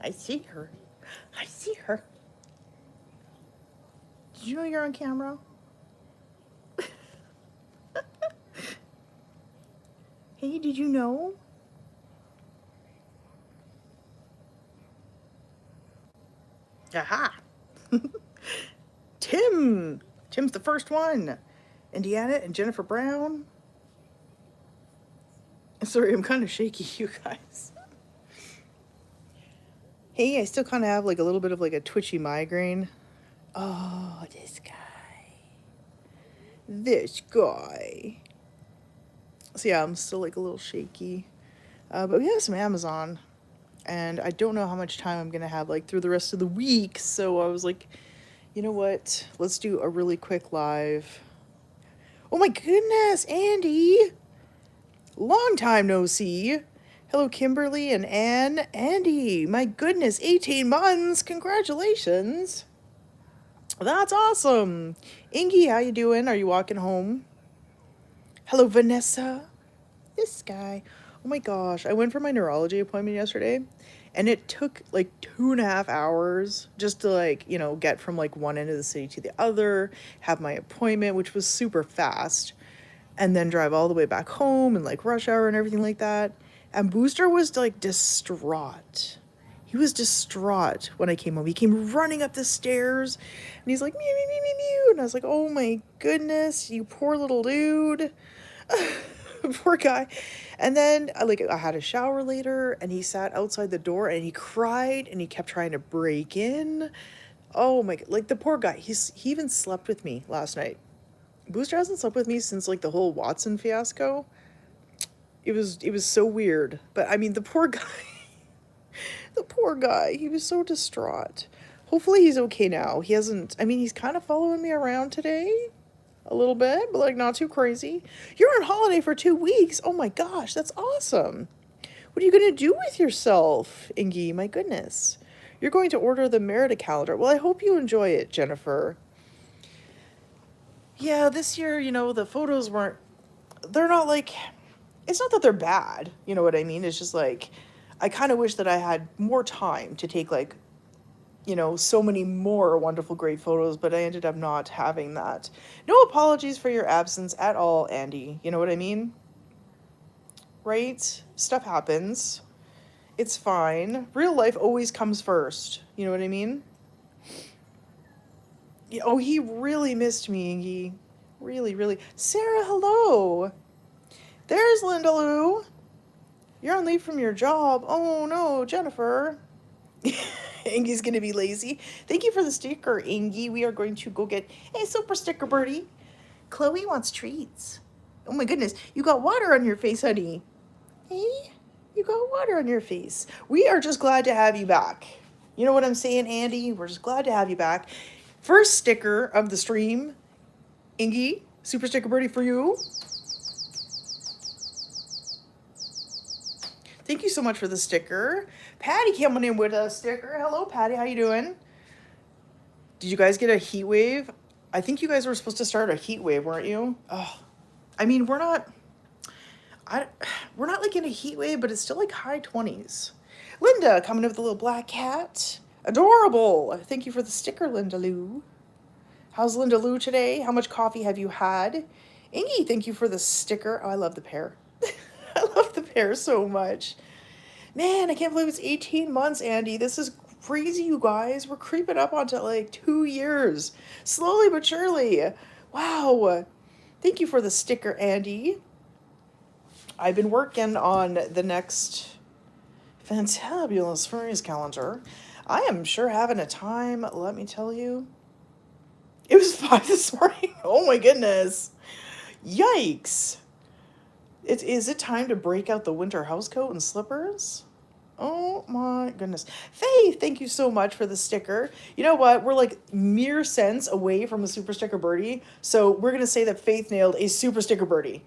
I see her. I see her. Did you know you're on camera? Hey, did you know? Aha. Tim. Tim's the first one. Indiana and Jennifer Brown. Sorry, I'm kind of shaky, you guys. Hey, I still kind of have like a little bit of like a twitchy migraine. Oh, this guy. This guy. So yeah, I'm still like a little shaky. But we have some Amazon. And I don't know how much time I'm going to have like through the rest of the week. So I was like, you know what? Let's do a really quick live. Oh my goodness, Andy. Long time no see. Hello, Kimberly and Anne. Andy, my goodness, 18 months. Congratulations. That's awesome. Ingy, how you doing? Are you walking home? Hello, Vanessa. This guy. Oh my gosh, I went for my neurology appointment yesterday, and it took like 2.5 hours just to like, you know, get from like one end of the city to the other, have my appointment, which was super fast, and then drive all the way back home and like rush hour and everything like that. And Booster was like distraught. He was distraught when I came home. He came running up the stairs and he's like, mew, mew, mew, mew, mew. And I was like, oh my goodness, you poor little dude. Poor guy. And then I had a shower later and he sat outside the door and he cried and he kept trying to break in. Oh my, like the poor guy. He even slept with me last night. Booster hasn't slept with me since like the whole Watson fiasco. It was so weird. But I mean, the poor guy. The poor guy. He was so distraught. Hopefully he's okay now. He hasn't, I mean, he's kind of following me around today. A little bit, but like not too crazy. You're on holiday for 2 weeks. Oh my gosh, that's awesome. What are you going to do with yourself, Ingy? My goodness. You're going to order the Merida calendar. Well, I hope you enjoy it, Jennifer. Yeah, this year, you know, the photos weren't, they're not like, it's not that they're bad. You know what I mean? It's just like, I kind of wish that I had more time to take like, you know, so many more wonderful, great photos, but I ended up not having that. No apologies for your absence at all, Andy. You know what I mean? Right? Stuff happens. It's fine. Real life always comes first. You know what I mean? Yeah, oh, he really missed me, Ingy. Really, really. Sarah, hello. There's Linda Lou. You're on leave from your job. Oh no, Jennifer. Ingy's gonna be lazy. Thank you for the sticker, Ingy. We are going to go get a super sticker birdie. Chloe wants treats. Oh my goodness, you got water on your face, honey. Hey, you got water on your face. We are just glad to have you back. You know what I'm saying, Andy? We're just glad to have you back. First sticker of the stream, Ingy, super sticker birdie for you. Thank you so much for the sticker. Patty coming in with a sticker. Hello, Patty. How you doing? Did you guys get a heat wave? I think you guys were supposed to start a heat wave, weren't you? Oh, I mean, we're not like in a heat wave, but it's still like high 20s. Linda coming in with a little black cat. Adorable. Thank you for the sticker, Linda Lou. How's Linda Lou today? How much coffee have you had? Ingy, thank you for the sticker. Oh, I love the pear. I love the pear so much. Man, I can't believe it's 18 months, Andy. This is crazy, you guys. We're creeping up onto like 2 years. Slowly but surely. Wow. Thank you for the sticker, Andy. I've been working on the next fantabulous furries calendar. I am sure having a time, let me tell you. It was 5 this morning. Oh my goodness. Yikes. Is it time to break out the winter housecoat and slippers? Oh my goodness. Faith, thank you so much for the sticker. You know what? We're like mere cents away from a super sticker birdie. So we're going to say that Faith nailed a super sticker birdie.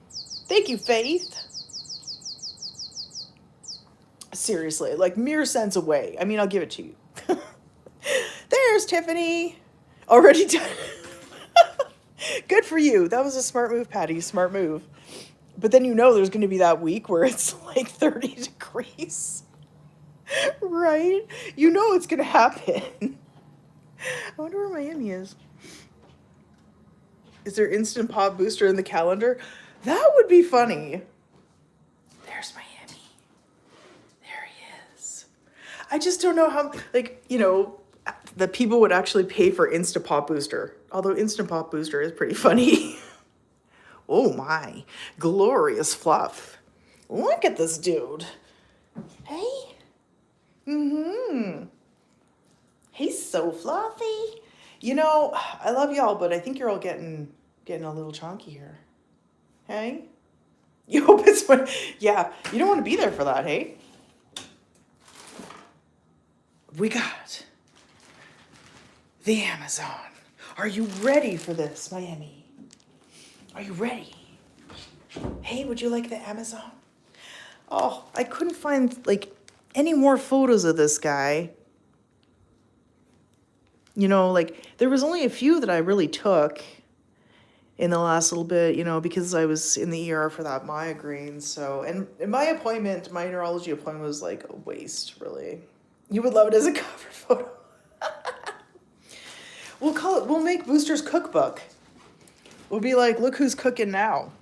Thank you, Faith. Seriously, like mere cents away. I mean, I'll give it to you. There's Tiffany. Already done. Good for you. That was a smart move, Patty. Smart move. But then you know there's going to be that week where it's like 30 degrees. Right? You know it's gonna happen. I wonder where Miami is. Is there Instant Pot Booster in the calendar? That would be funny. There's Miami. There he is. I just don't know how, like, that people would actually pay for Instant Pot Booster. Although Instant Pot Booster is pretty funny. Oh my, glorious fluff. Look at this dude. Hey? Mm-hmm. He's so fluffy. I love y'all, but I think you're all getting a little chunky here. Hey? You hope it's when, yeah, you don't want to be there for that, hey? We got the Amazon. Are you ready for this, Miami? Are you ready? Hey, would you like the Amazon? Oh, I couldn't find, like, any more photos of this guy. There was only a few that I really took in the last little bit, because I was in the ER for that migraine. So, and my neurology appointment was like a waste, really. You would love it as a cover photo. We'll make Booster's cookbook. We'll be like, look who's cooking now.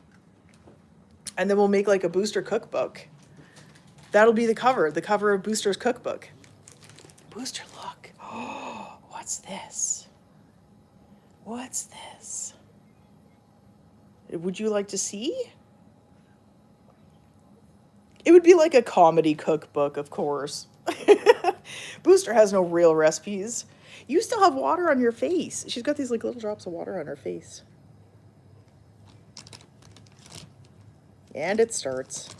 And then we'll make like a Booster cookbook. That'll be the cover of Booster's cookbook. Booster, look. Oh, what's this? What's this? Would you like to see? It would be like a comedy cookbook, of course. Booster has no real recipes. You still have water on your face. She's got these like little drops of water on her face. And it starts.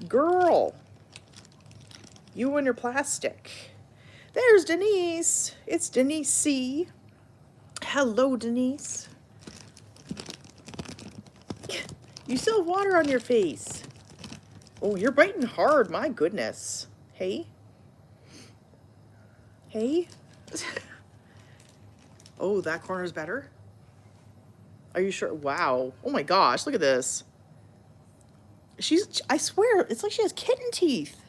Girl, you and your plastic. There's Denise. It's Denise C. Hello, Denise. You still have water on your face. Oh, you're biting hard. My goodness. Hey? Hey? Oh, that corner's better? Are you sure? Wow. Oh my gosh, look at this. I swear, it's like she has kitten teeth.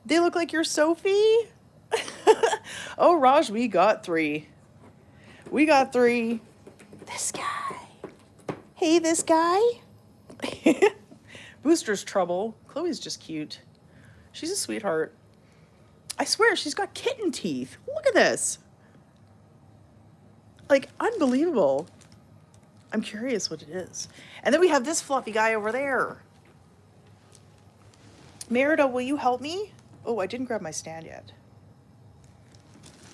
They look like your Sophie? Oh, Raj, we got 3. We got 3. This guy. Hey, this guy. Booster's trouble. Chloe's just cute. She's a sweetheart. I swear, she's got kitten teeth. Look at this. Like, unbelievable. I'm curious what it is. And then we have this fluffy guy over there. Merida, will you help me? Oh, I didn't grab my stand yet.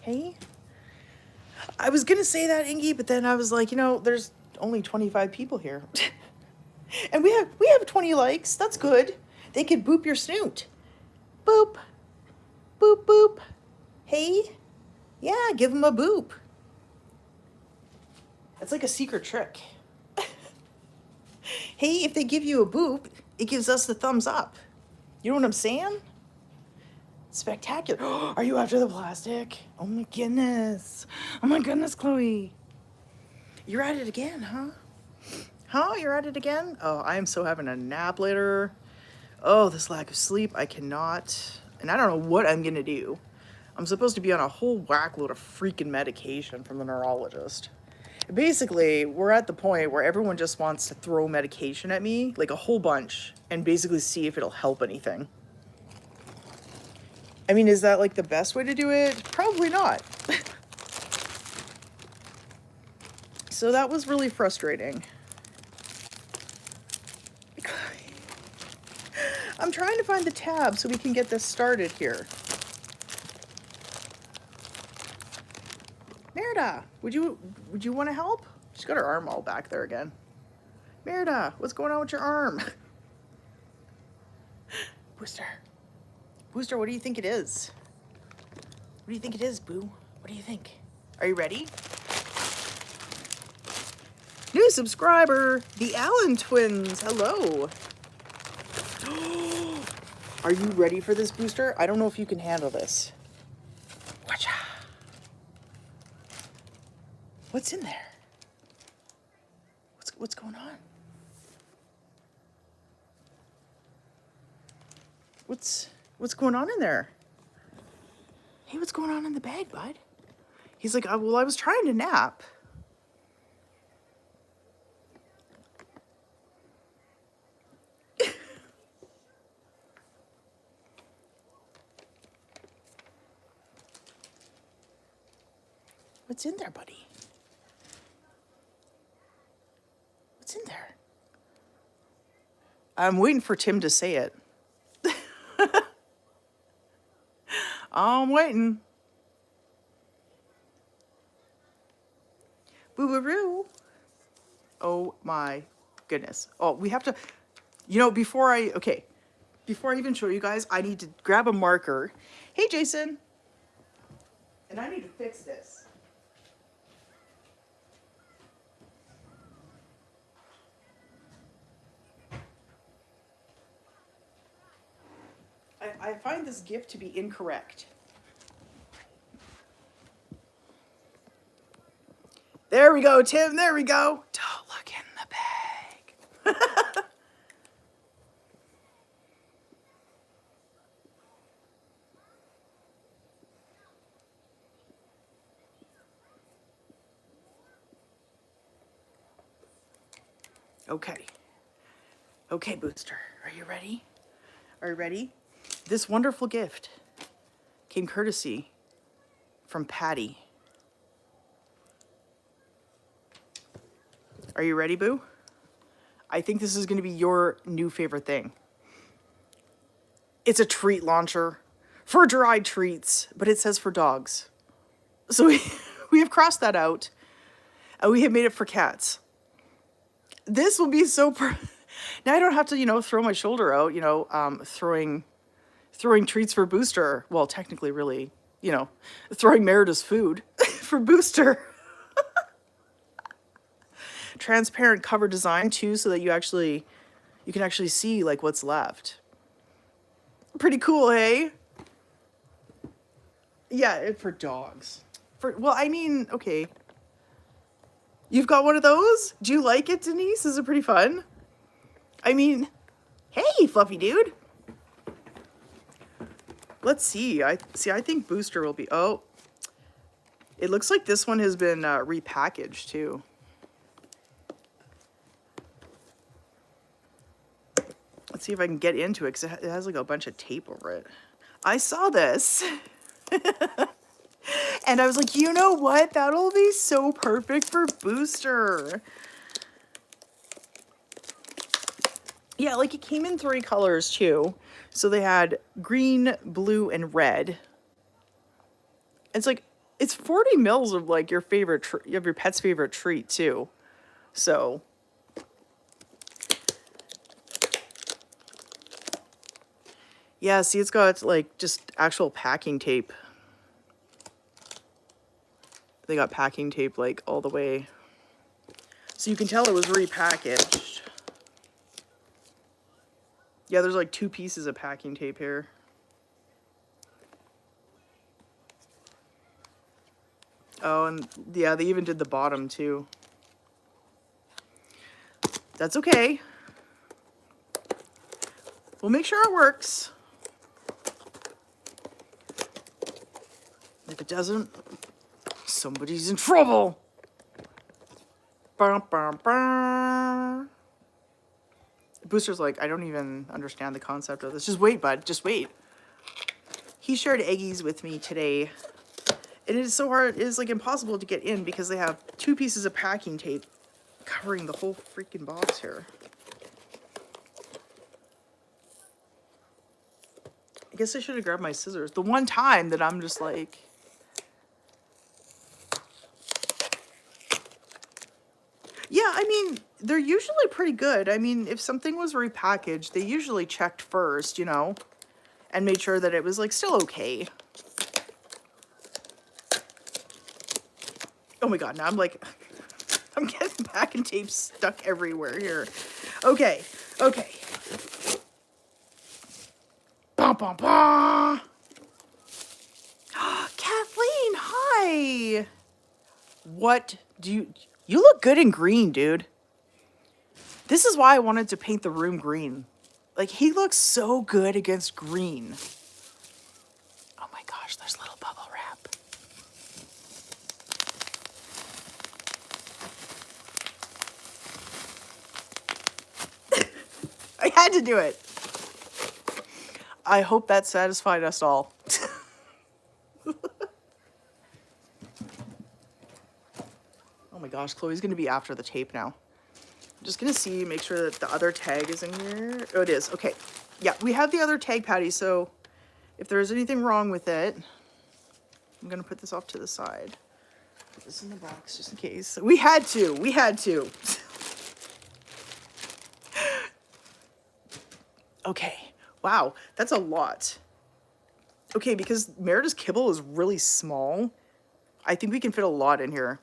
Hey? I was going to say that, Ingy, but then I was like, there's only 25 people here. And we have 20 likes. That's good. They could boop your snoot. Boop. Boop, boop. Hey? Yeah, give them a boop. It's like a secret trick. Hey, if they give you a boop, it gives us the thumbs up. You know what I'm saying? Spectacular. Are you after the plastic? Oh my goodness. Oh my goodness, Chloe. You're at it again, huh? Huh? You're at it again? Oh, I am so having a nap later. Oh, this lack of sleep. I cannot. And I don't know what I'm going to do. I'm supposed to be on a whole whack load of freaking medication from the neurologist. Basically, we're at the point where everyone just wants to throw medication at me, like a whole bunch, and basically see if it'll help anything. I mean, is that like the best way to do it? Probably not. So that was really frustrating. I'm trying to find the tab so we can get this started here. Merida, would you want to help? She's got her arm all back there again. Merida, what's going on with your arm? Booster, what do you think it is? What do you think it is, Boo? What do you think? Are you ready? New subscriber, the Allen twins. Hello. Are you ready for this, Booster? I don't know if you can handle this. Watcha. What's in there? What's going on? What's going on in there? Hey, what's going on in the bag, bud? He's like, well, I was trying to nap. What's in there, buddy? What's in there? I'm waiting for Tim to say it. I'm waiting. Boo-boo-roo. Oh my goodness. Oh, we have to, before I even show you guys, I need to grab a marker. Hey, Jason. And I need to fix this. I find this gift to be incorrect. There we go, Tim. There we go. Don't look in the bag. Okay. Okay, Booster. Are you ready? Are you ready? This wonderful gift came courtesy from Patty. Are you ready, Boo? I think this is going to be your new favorite thing. It's a treat launcher for dried treats, but it says for dogs. So we have crossed that out, and we have made it for cats. This will be so... Now I don't have to, throw my shoulder out, throwing treats for Booster. Well, technically, really, throwing Merida's food for Booster. Transparent cover design too, so that you can actually see like what's left. Pretty cool, hey? Yeah, for dogs. Okay. You've got one of those? Do you like it, Denise? Is it pretty fun? Hey, fluffy dude. Let's see. I think Booster will be... Oh. It looks like this one has been repackaged, too. Let's see if I can get into it, because it has, like, a bunch of tape over it. I saw this. And I was like, you know what? That'll be so perfect for Booster. Yeah, like it came in 3 colors too. So they had green, blue, and red. It's like, it's 40 mils of like your favorite, you have your pet's favorite treat too. So. Yeah, see, it's got like just actual packing tape. They got packing tape like all the way. So you can tell it was repackaged. Yeah, there's like 2 pieces of packing tape here. Oh, and yeah, they even did the bottom too. That's okay. We'll make sure it works. If it doesn't, somebody's in trouble. Bum, bum, bum. Booster's like, I don't even understand the concept of this. Just wait, bud. Just wait. He shared eggies with me today. And it is so hard. It is like impossible to get in because they have 2 pieces of packing tape covering the whole freaking box here. I guess I should have grabbed my scissors. The one time that I'm just like... Yeah, I mean, they're usually pretty good. I mean, if something was repackaged, they usually checked first, and made sure that it was, like, still okay. Oh my god, now I'm like, I'm getting packing tape stuck everywhere here. Okay, okay. Bum, bum, bum. Kathleen, hi! What do you... You look good in green, dude. This is why I wanted to paint the room green. Like, he looks so good against green. Oh my gosh, there's little bubble wrap. I had to do it. I hope that satisfied us all. Oh my gosh, Chloe's gonna be after the tape now. I'm just gonna see, make sure that the other tag is in here. Oh, it is, okay. Yeah, we have the other tag, Patty, so if there's anything wrong with it, I'm gonna put this off to the side. Put this in the box just in case. We had to. Okay, wow, that's a lot. Okay, because Merida's kibble is really small, I think we can fit a lot in here.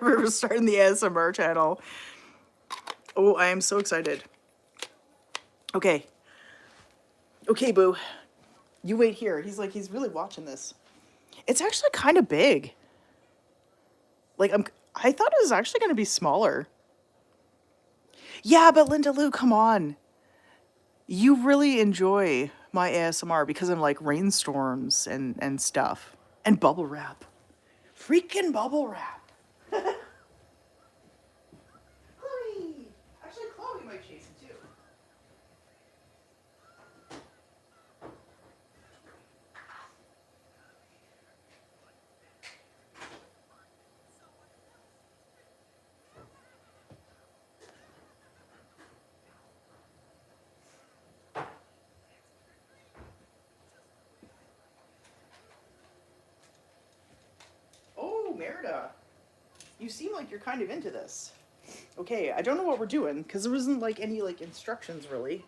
We're starting the ASMR channel. Oh, I am so excited. Okay. Okay, boo. You wait here. He's really watching this. It's actually kind of big. Like, I thought it was actually going to be smaller. Yeah, but Linda Lou, come on. You really enjoy my ASMR because of, like, rainstorms and stuff. And bubble wrap. Freaking bubble wrap. Chloe! Actually, Chloe might chase it too. Oh, Merida. You seem like you're kind of into this. Okay, I don't know what we're doing, because there isn't, like, any, like, instructions, really.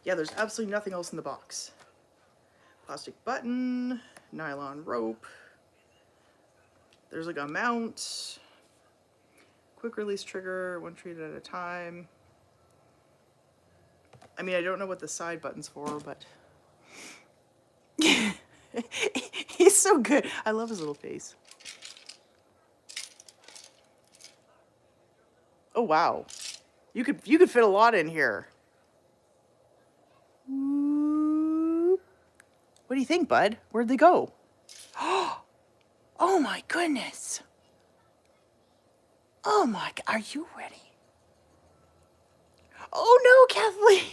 Yeah, there's absolutely nothing else in the box. Plastic button, nylon rope. There's, like, a mount. Quick release trigger, one treat at a time. I mean, I don't know what the side button's for, but... He's so good. I love his little face. Oh, wow. You could fit a lot in here. What do you think, bud? Where'd they go? Oh my goodness. Oh my, are you ready? Oh no, Kathleen.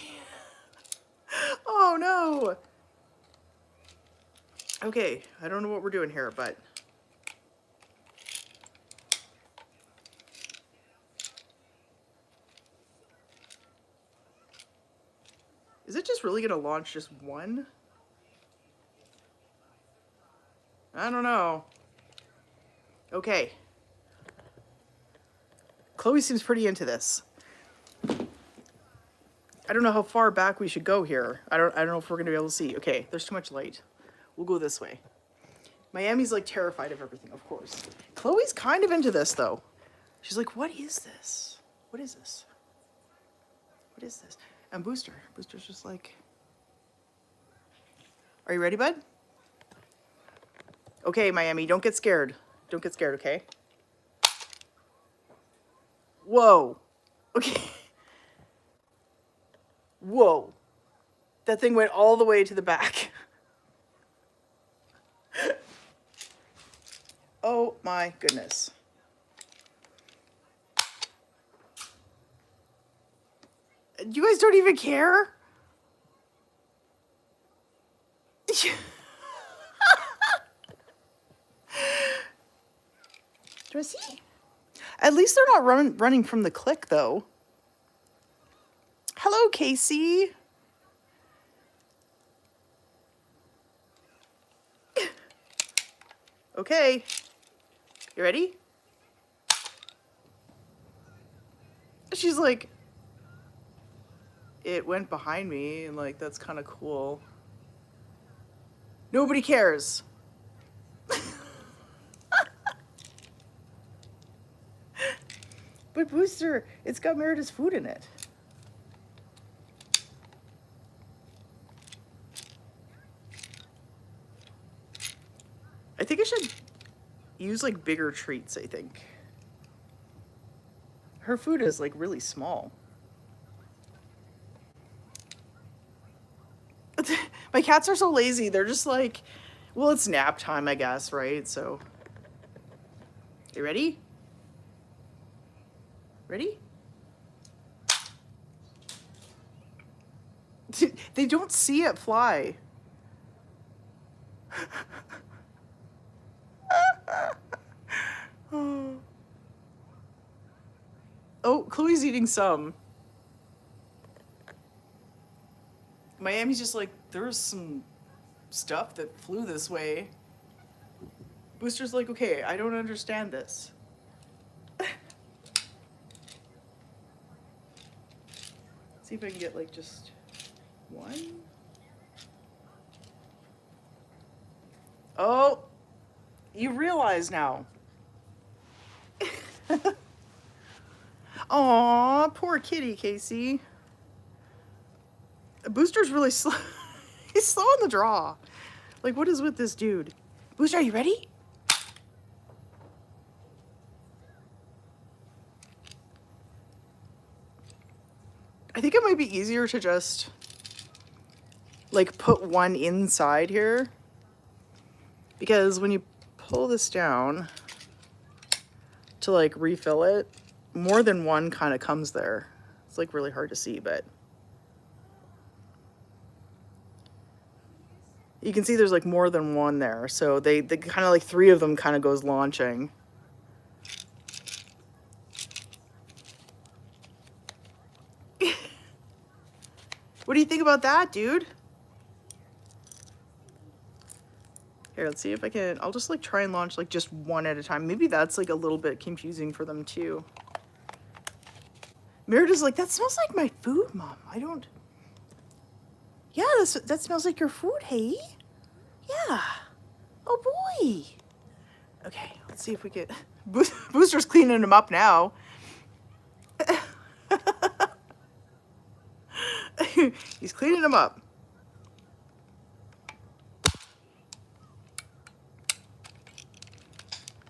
Oh no. Okay, I don't know what we're doing here, but... Is it just really gonna launch just one? I don't know. Okay. Chloe seems pretty into this. I don't know how far back we should go here. I don't know if we're gonna be able to see. Okay, there's too much light. We'll go this way. Miami's like terrified of everything, of course. Chloe's kind of into this though. She's like, what is this? What is this? What is this? And Booster's just like, are you ready, bud? Okay, Miami, don't get scared. Don't get scared, okay? Whoa. Okay. Whoa. That thing went all the way to the back. Oh my goodness. You guys don't even care? Do I see? At least they're not running from the click, though. Hello, Casey. Okay. You ready? She's like, it went behind me, and like, that's kind of cool. Nobody cares. But Booster, it's got Merida's food in it. I think I should use like bigger treats, I think. Her food is like really small. My cats are so lazy. They're just like, well, it's nap time, I guess, right? So, you ready? Ready? They don't see it fly. Oh, Chloe's eating some. Miami's just like, there's some stuff that flew this way. Booster's like, okay, I don't understand this. See if I can get like just one. Oh, you realize now. Aw, poor kitty, Casey. Booster's really slow. He's slow on the draw. Like, what is with this dude? Booster, are you ready? I think it might be easier to just, like, put one inside here. Because when you pull this down to, like, refill it, more than one kind of comes there. It's, like, really hard to see, but you can see there's, like, more than one there. So they kind of, like, three of them kind of goes launching. What do you think about that, dude? Here, let's see if I can, I'll just like try and launch like just one at a time. Maybe that's like a little bit confusing for them too. Merida's like, that smells like my food, Mom. I don't, yeah, that smells like your food, hey? Yeah. Oh boy. Okay, let's see if we get, Booster's cleaning him up now. He's cleaning him up.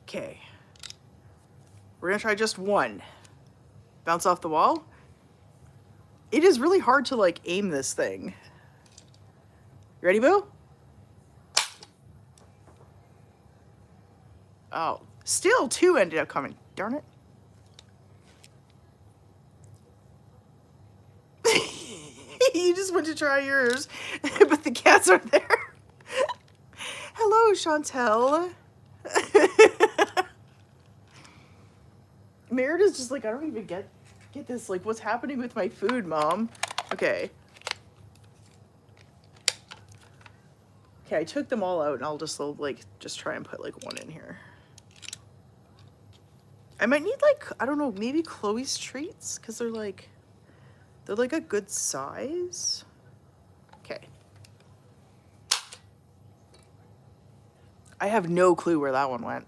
Okay. We're gonna try just one. Bounce off the wall. It is really hard to like aim this thing. You ready, Boo? Oh, still two ended up coming. Darn it. You just went to try yours, but the cats are there. Hello, Chantel. Merida's just like, I don't even get this. Like, what's happening with my food, Mom? Okay. Okay, I took them all out, and I'll just like just try and put like one in here. I might need like, I don't know, maybe Chloe's treats, because they're like a good size. Okay. I have no clue where that one went.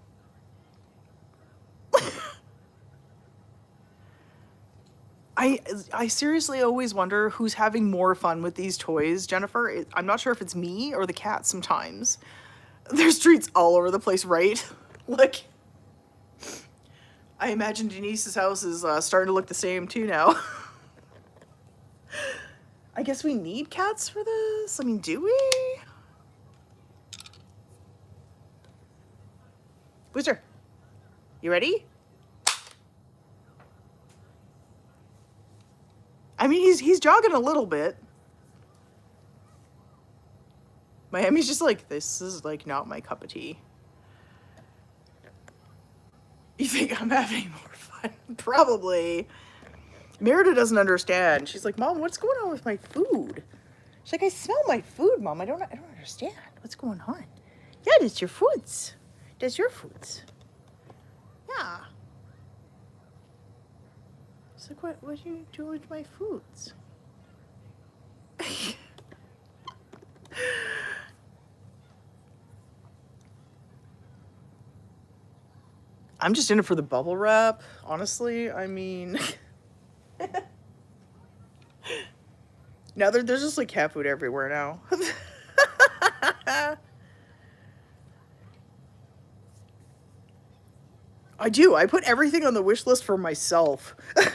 I seriously always wonder who's having more fun with these toys, Jennifer. I'm not sure if it's me or the cat sometimes. There's treats all over the place, right? Like, I imagine Denise's house is starting to look the same too now. I guess we need cats for this? I mean, do we? Booster, you ready? I mean, he's jogging a little bit. Miami's just like, this is like not my cup of tea. You think I'm having more fun? Probably. Merida doesn't understand. She's like, Mom, what's going on with my food? She's like, I smell my food, Mom. I don't understand. What's going on? Yeah, that's your foods. That's your foods. Yeah. It's like, what are you doing with my foods? I'm just in it for the bubble wrap, honestly. I mean, now there's just like cat food everywhere now. I do. I put everything on the wish list for myself. Are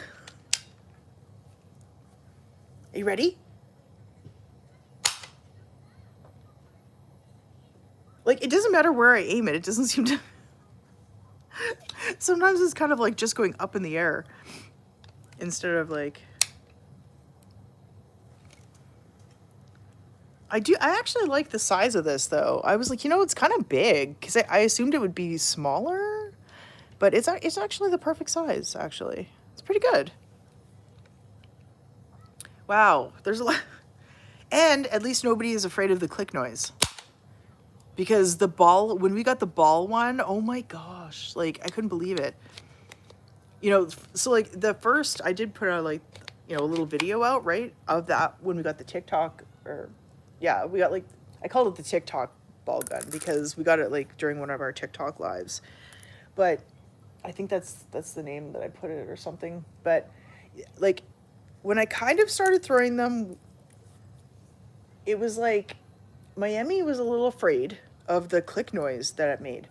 you ready? Like, it doesn't matter where I aim it. It doesn't seem to... Sometimes it's kind of like just going up in the air instead of like... I actually like the size of this though. I was like, you know, it's kind of big because I assumed it would be smaller, but it's actually the perfect size, actually. It's pretty good. Wow, there's a lot. And at least nobody is afraid of the click noise. Because the ball, when we got the ball one, oh my gosh, like I couldn't believe it. You know, so like the first, I did put out like, you know, a little video out, right, of that when we got the TikTok, or yeah, we got like, I called it the TikTok ball gun because we got it like during one of our TikTok lives. But I think that's the name that I put it or something. But like when I kind of started throwing them, it was like Miami was a little afraid of the click noise that it made.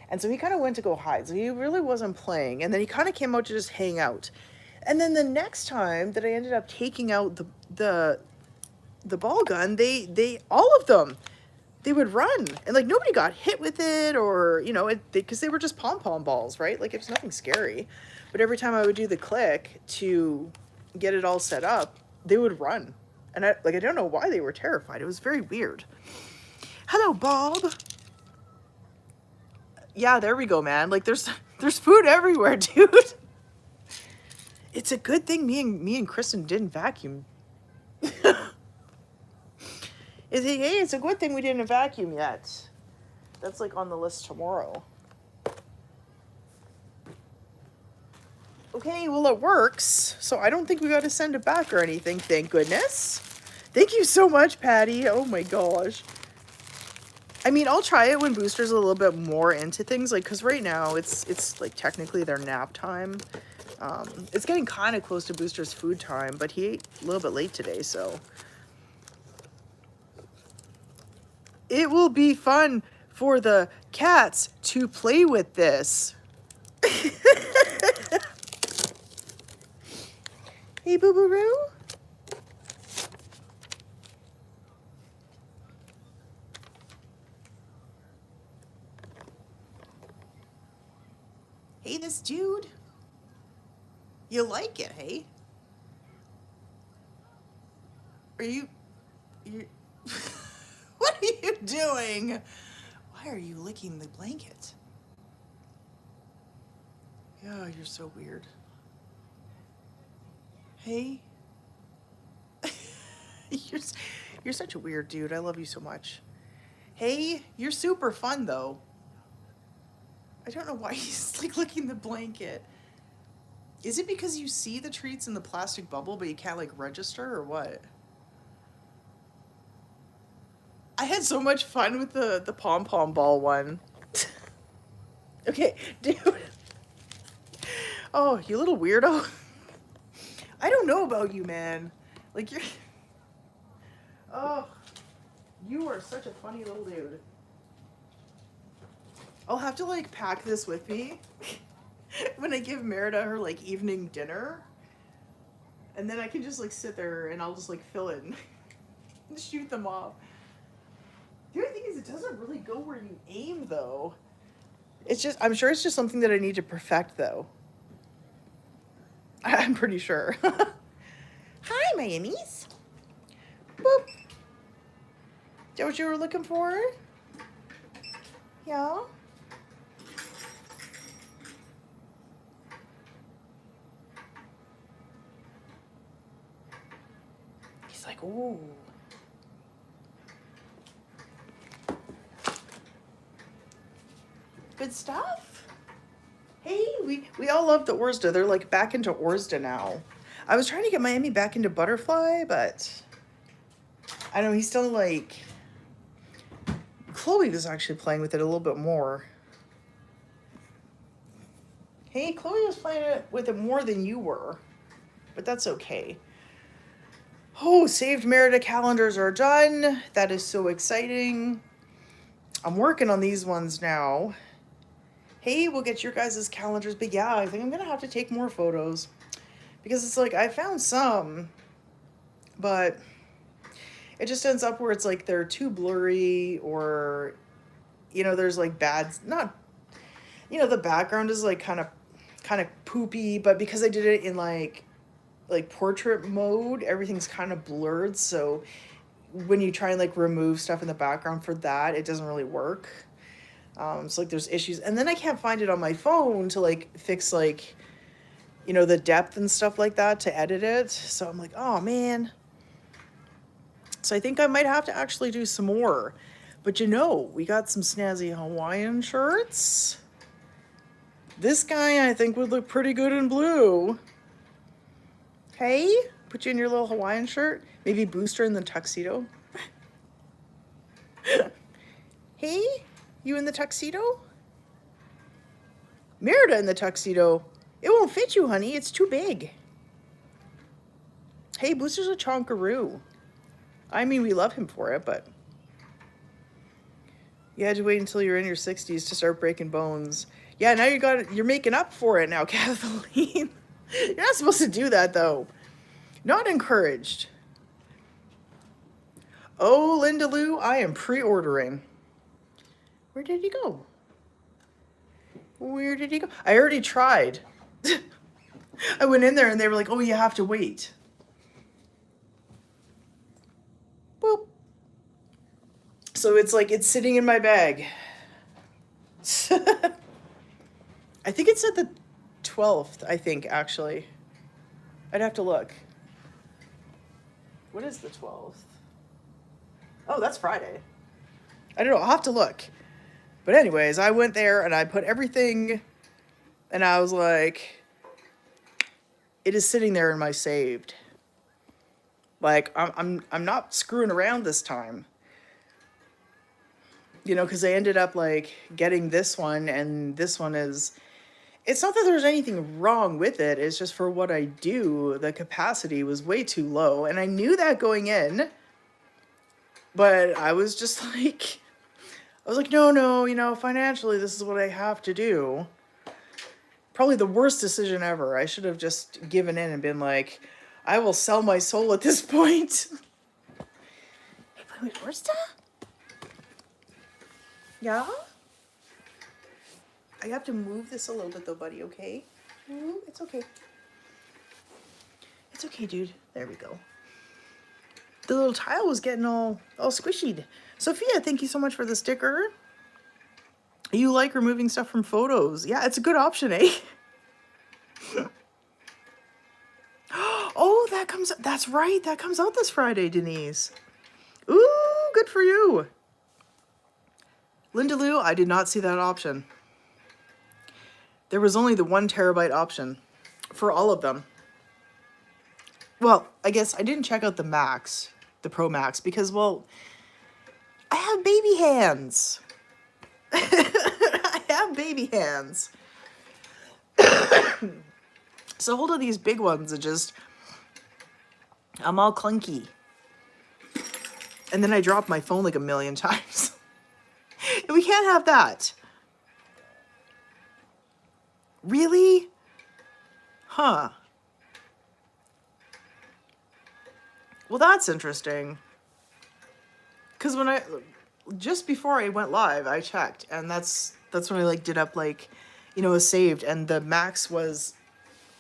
And so he kind of went to go hide. So he really wasn't playing. And then he kind of came out to just hang out. And then the next time that I ended up taking out the ball gun, they all of them, they would run. And like nobody got hit with it or, you know, because they were just pom-pom balls, right? Like it was nothing scary. But every time I would do the click to get it all set up, they would run. And I don't know why they were terrified. It was very weird. Hello, Bob. Yeah, there we go, man. Like there's food everywhere, dude. It's a good thing me and Kristen didn't vacuum. It's a good thing we didn't vacuum yet. That's like on the list tomorrow. Okay, well it works. So I don't think we got to send it back or anything, thank goodness. Thank you so much, Patty. Oh my gosh. I mean, I'll try it when Booster's a little bit more into things, like, because right now it's like technically their nap time. It's getting kind of close to Booster's food time, but he ate a little bit late today, so. It will be fun for the cats to play with this. Hey, Boo-Boo-Roo. Hey, this dude. You like it, hey? Are you... What are you doing? Why are you licking the blanket? Yeah, you're so weird. Hey? You're such a weird dude. I love you so much. Hey, you're super fun, though. I don't know why he's like licking the blanket. Is it because you see the treats in the plastic bubble, but you can't like register or what? I had so much fun with the pom-pom ball one. Okay, dude. Oh, you little weirdo. I don't know about you, man. Like you're... Oh, you are such a funny little dude. I'll have to like pack this with me when I give Merida her like evening dinner. And then I can just like sit there and I'll just like fill it and shoot them off. The only thing is it doesn't really go where you aim though. It's just, I'm sure it's just something that I need to perfect though. I'm pretty sure. Hi, Miamis. Boop. Is that what you were looking for? Yeah? He's like, ooh. Good stuff. Hey, we all love the Orsda. They're like back into Orsda now. I was trying to get Miami back into Butterfly, but I don't know, he's still like... Chloe was actually playing with it a little bit more. Hey, Chloe was playing with it more than you were, but that's okay. Oh, saved Merida calendars are done. That is so exciting. I'm working on these ones now. hey, we'll get your guys' calendars. But yeah, I think I'm gonna have to take more photos because it's like I found some, but it just ends up where it's like they're too blurry, or there's like bad, not, the background is like kind of poopy, but because I did it in like portrait mode, everything's kind of blurred, so when you try and like remove stuff in the background for that, it doesn't really work. So like there's issues, and then I can't find it on my phone to like fix like the depth and stuff like that to edit it. So I'm like, oh man. So I think I might have to actually do some more. But we got some snazzy Hawaiian shirts. This guy I think would look pretty good in blue. Hey, put you in your little Hawaiian shirt. Maybe Booster in the tuxedo. Hey, you in the tuxedo? Merida in the tuxedo. It won't fit you, honey. It's too big. Hey, Booster's a chonkaroo. I mean, we love him for it, but you had to wait until you're in your 60s to start breaking bones. Yeah, now you're making up for it now, Kathleen. You're not supposed to do that, though. Not encouraged. Oh, Linda Lou, I am pre-ordering. Where did he go? Where did he go? I already tried. I went in there and they were like, oh, you have to wait. Boop. So it's like it's sitting in my bag. I think it said the 12th, I think, actually. I'd have to look. What is the 12th? Oh, that's Friday. I don't know. I'll have to look. But anyways, I went there and I put everything, and I was like, it is sitting there in my saved. Like, I'm not screwing around this time. Because I ended up like getting this one, and this one is, it's not that there's anything wrong with it. It's just for what I do, the capacity was way too low. And I knew that going in, but I was just like, no, financially, this is what I have to do. Probably the worst decision ever. I should have just given in and been like, I will sell my soul at this point. Hey, where's that? Yeah? I have to move this a little bit though, buddy, okay? Ooh, it's okay. It's okay, dude. There we go. The little tile was getting all squishied. Sophia, thank you so much for the sticker. You like removing stuff from photos. Yeah, it's a good option, eh? Oh, that's right. That comes out this Friday, Denise. Ooh, good for you. Linda Lou, I did not see that option. There was only the 1 terabyte option for all of them. Well, I guess I didn't check out the Max, the Pro Max, because, well, I have baby hands. I have baby hands. So hold on, these big ones are just, I'm all clunky. And then I drop my phone like a million times. We can't have that. Really? Huh. Well, that's interesting. Because just before I went live, I checked, and that's when I like did up like, a saved, and the max was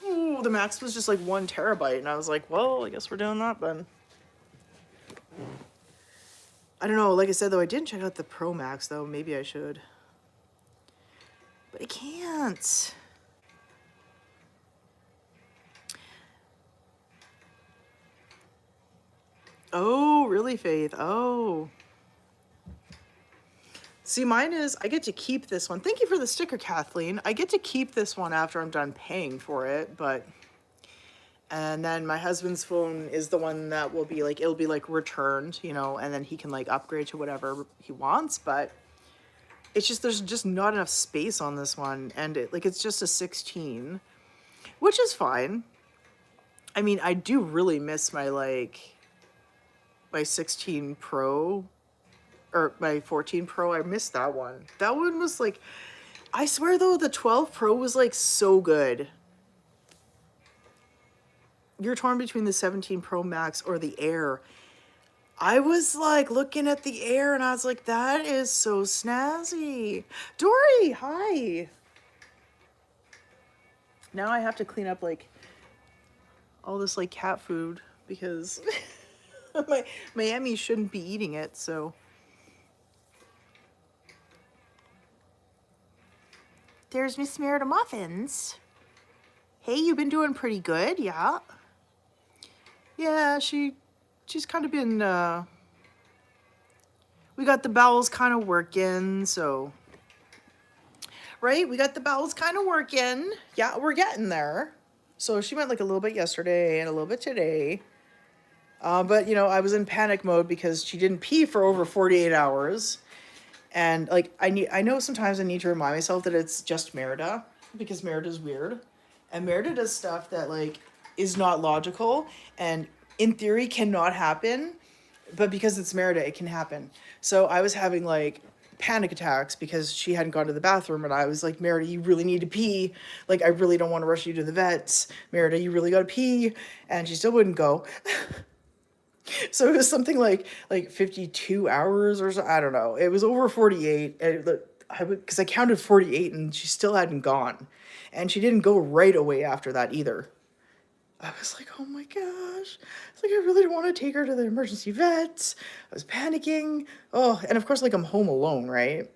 just like 1 terabyte, and I was like, well, I guess we're doing that then. I don't know, like I said though, I didn't check out the Pro Max though, maybe I should. But I can't. Oh, really, Faith? Oh. See, mine is, I get to keep this one. Thank you for the sticker, Kathleen. I get to keep this one after I'm done paying for it, but... And then my husband's phone is the one that will be like, it'll be like returned, and then he can like upgrade to whatever he wants, but it's just, there's just not enough space on this one. And it's just a 16, which is fine. I mean, I do really miss my 16 Pro or my 14 Pro. I missed that one. That one was like, I swear though, the 12 Pro was like so good. You're torn between the 17 Pro Max or the Air. I was like looking at the Air and I was like, that is so snazzy. Dory, hi. Now I have to clean up like all this like cat food because my Emmy shouldn't be eating it, so. There's Miss Merida Muffins. Hey, you've been doing pretty good, yeah. Yeah, she's kind of been, we got the bowels kind of working, so. Right, we got the bowels kind of working. Yeah, we're getting there. So she went like a little bit yesterday and a little bit today. But, you know, I was in panic mode because she didn't pee for over 48 hours. And, like, I know sometimes I need to remind myself that it's just Merida because Merida's weird. And Merida does stuff that, like, is not logical and in theory cannot happen. But because it's Merida, it can happen. So I was having, like, panic attacks because she hadn't gone to the bathroom. And I was like, Merida, you really need to pee. Like, I really don't want to rush you to the vets. Merida, you really got to pee. And she still wouldn't go. So it was something like 52 hours or so. I don't know. It was over 48. Because I counted 48 and she still hadn't gone. And she didn't go right away after that either. I was like, oh my gosh. It's like, I really don't want to take her to the emergency vet. I was panicking. Oh, and of course, like, I'm home alone, right?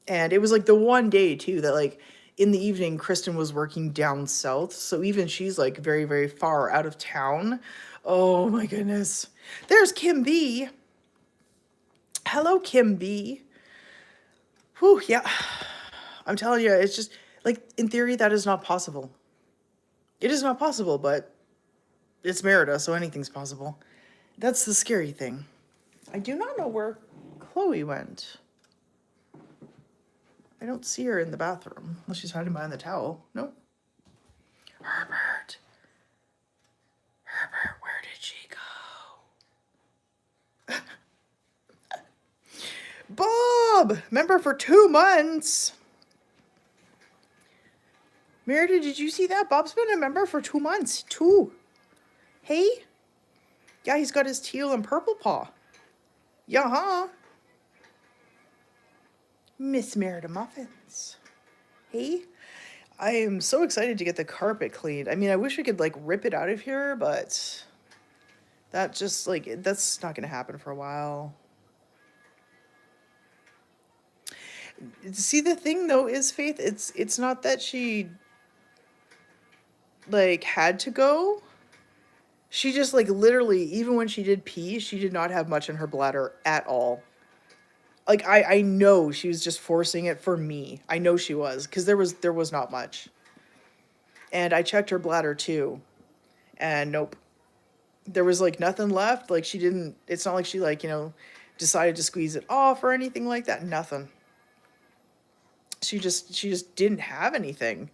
And it was like the one day too that, like, in the evening, Kristen was working down south. So even she's like very, very far out of town. Oh my goodness. There's Kim B. Hello, Kim B. Whew, yeah. I'm telling you, it's just, like, in theory, that is not possible. It is not possible, but it's Merida, so anything's possible. That's the scary thing. I do not know where Chloe went. I don't see her in the bathroom. Unless she's hiding behind the towel. Nope. Herbert. Herbert, where did she go? Bob! Member for 2 months. Merida, did you see that? Bob's been a member for 2 months. 2. Hey? Yeah, he's got his teal and purple paw. Yeah, huh? Miss Merida Muffins. Hey? I am so excited to get the carpet cleaned. I mean, I wish we could, like, rip it out of here, but that just, like, that's not going to happen for a while. See, the thing, though, is, Faith, it's not that she, like, had to go. She just, like, literally, even when she did pee, she did not have much in her bladder at all. Like, I know she was just forcing it for me. I know she was, because there was not much. And I checked her bladder, too. And nope. There was, like, nothing left. Like, she didn't, it's not like she, like, you know, decided to squeeze it off or anything like that. Nothing. She just didn't have anything.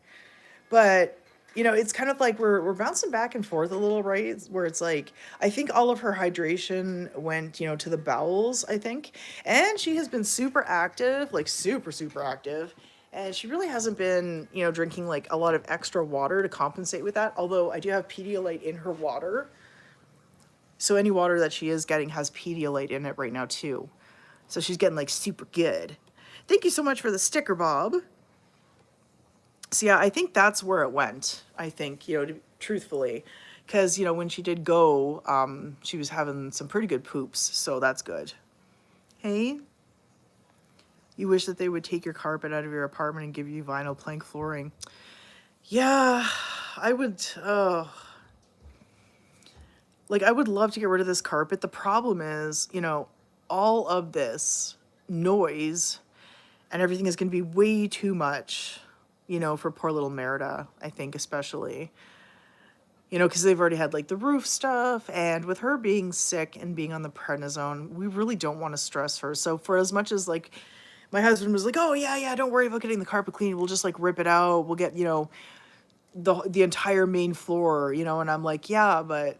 But, you know, it's kind of like we're bouncing back and forth a little, right? Where it's like, I think all of her hydration went, you know, to the bowels, I think. And she has been super active, like super, super active. And she really hasn't been, you know, drinking like a lot of extra water to compensate with that. Although I do have Pedialyte in her water. So any water that she is getting has Pedialyte in it right now too. So she's getting like super good. Thank you so much for the sticker, Bob. So yeah, I think that's where it went. I think, you know, truthfully, because, you know, when she did go, she was having some pretty good poops. So that's good. Hey, you wish that they would take your carpet out of your apartment and give you vinyl plank flooring. Yeah, I would. Like, I would love to get rid of this carpet. The problem is, you know, all of this noise and everything is going to be way too much, you know, for poor little Merida, I think, especially. You know, because they've already had, like, the roof stuff, and with her being sick and being on the prednisone, we really don't want to stress her. So for as much as, like, my husband was like, oh, yeah, don't worry about getting the carpet clean. We'll just, like, rip it out. We'll get, you know, the entire main floor, you know, and I'm like, yeah, but,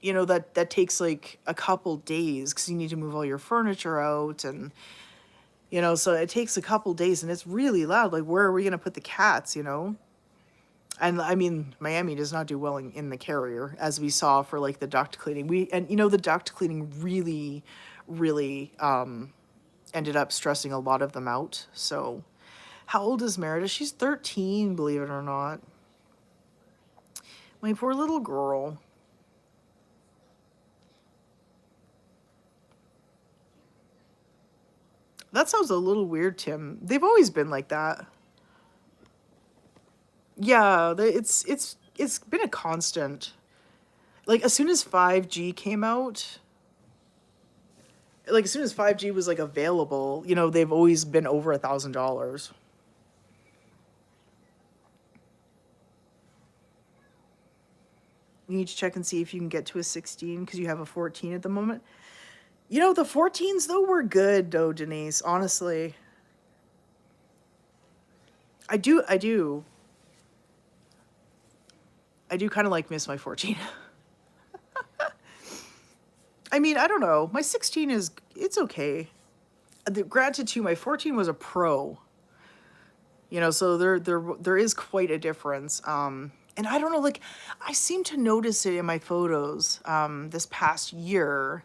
you know, that takes, like, a couple days because you need to move all your furniture out, and You know, so it takes a couple days and it's really loud. Like, where are we going to put the cats, you know? And I mean, Miami does not do well in the carrier, as we saw for like the duct cleaning. And you know, the duct cleaning really, really ended up stressing a lot of them out. So, how old is Merida? She's 13, believe it or not. My poor little girl. That sounds a little weird, Tim. They've always been like that. Yeah, it's been a constant. Like as soon as 5G came out, like as soon as 5G was like available, you know, they've always been over $1,000. You need to check and see if you can get to a 16 because you have a 14 at the moment. You know, the 14s though were good though, Denise, honestly. I do I do. I do kind of like miss my 14. I mean, I don't know. My 16 is it's okay. Granted too, my 14 was a pro. You know, so there is quite a difference. And I don't know, like I seem to notice it in my photos this past year.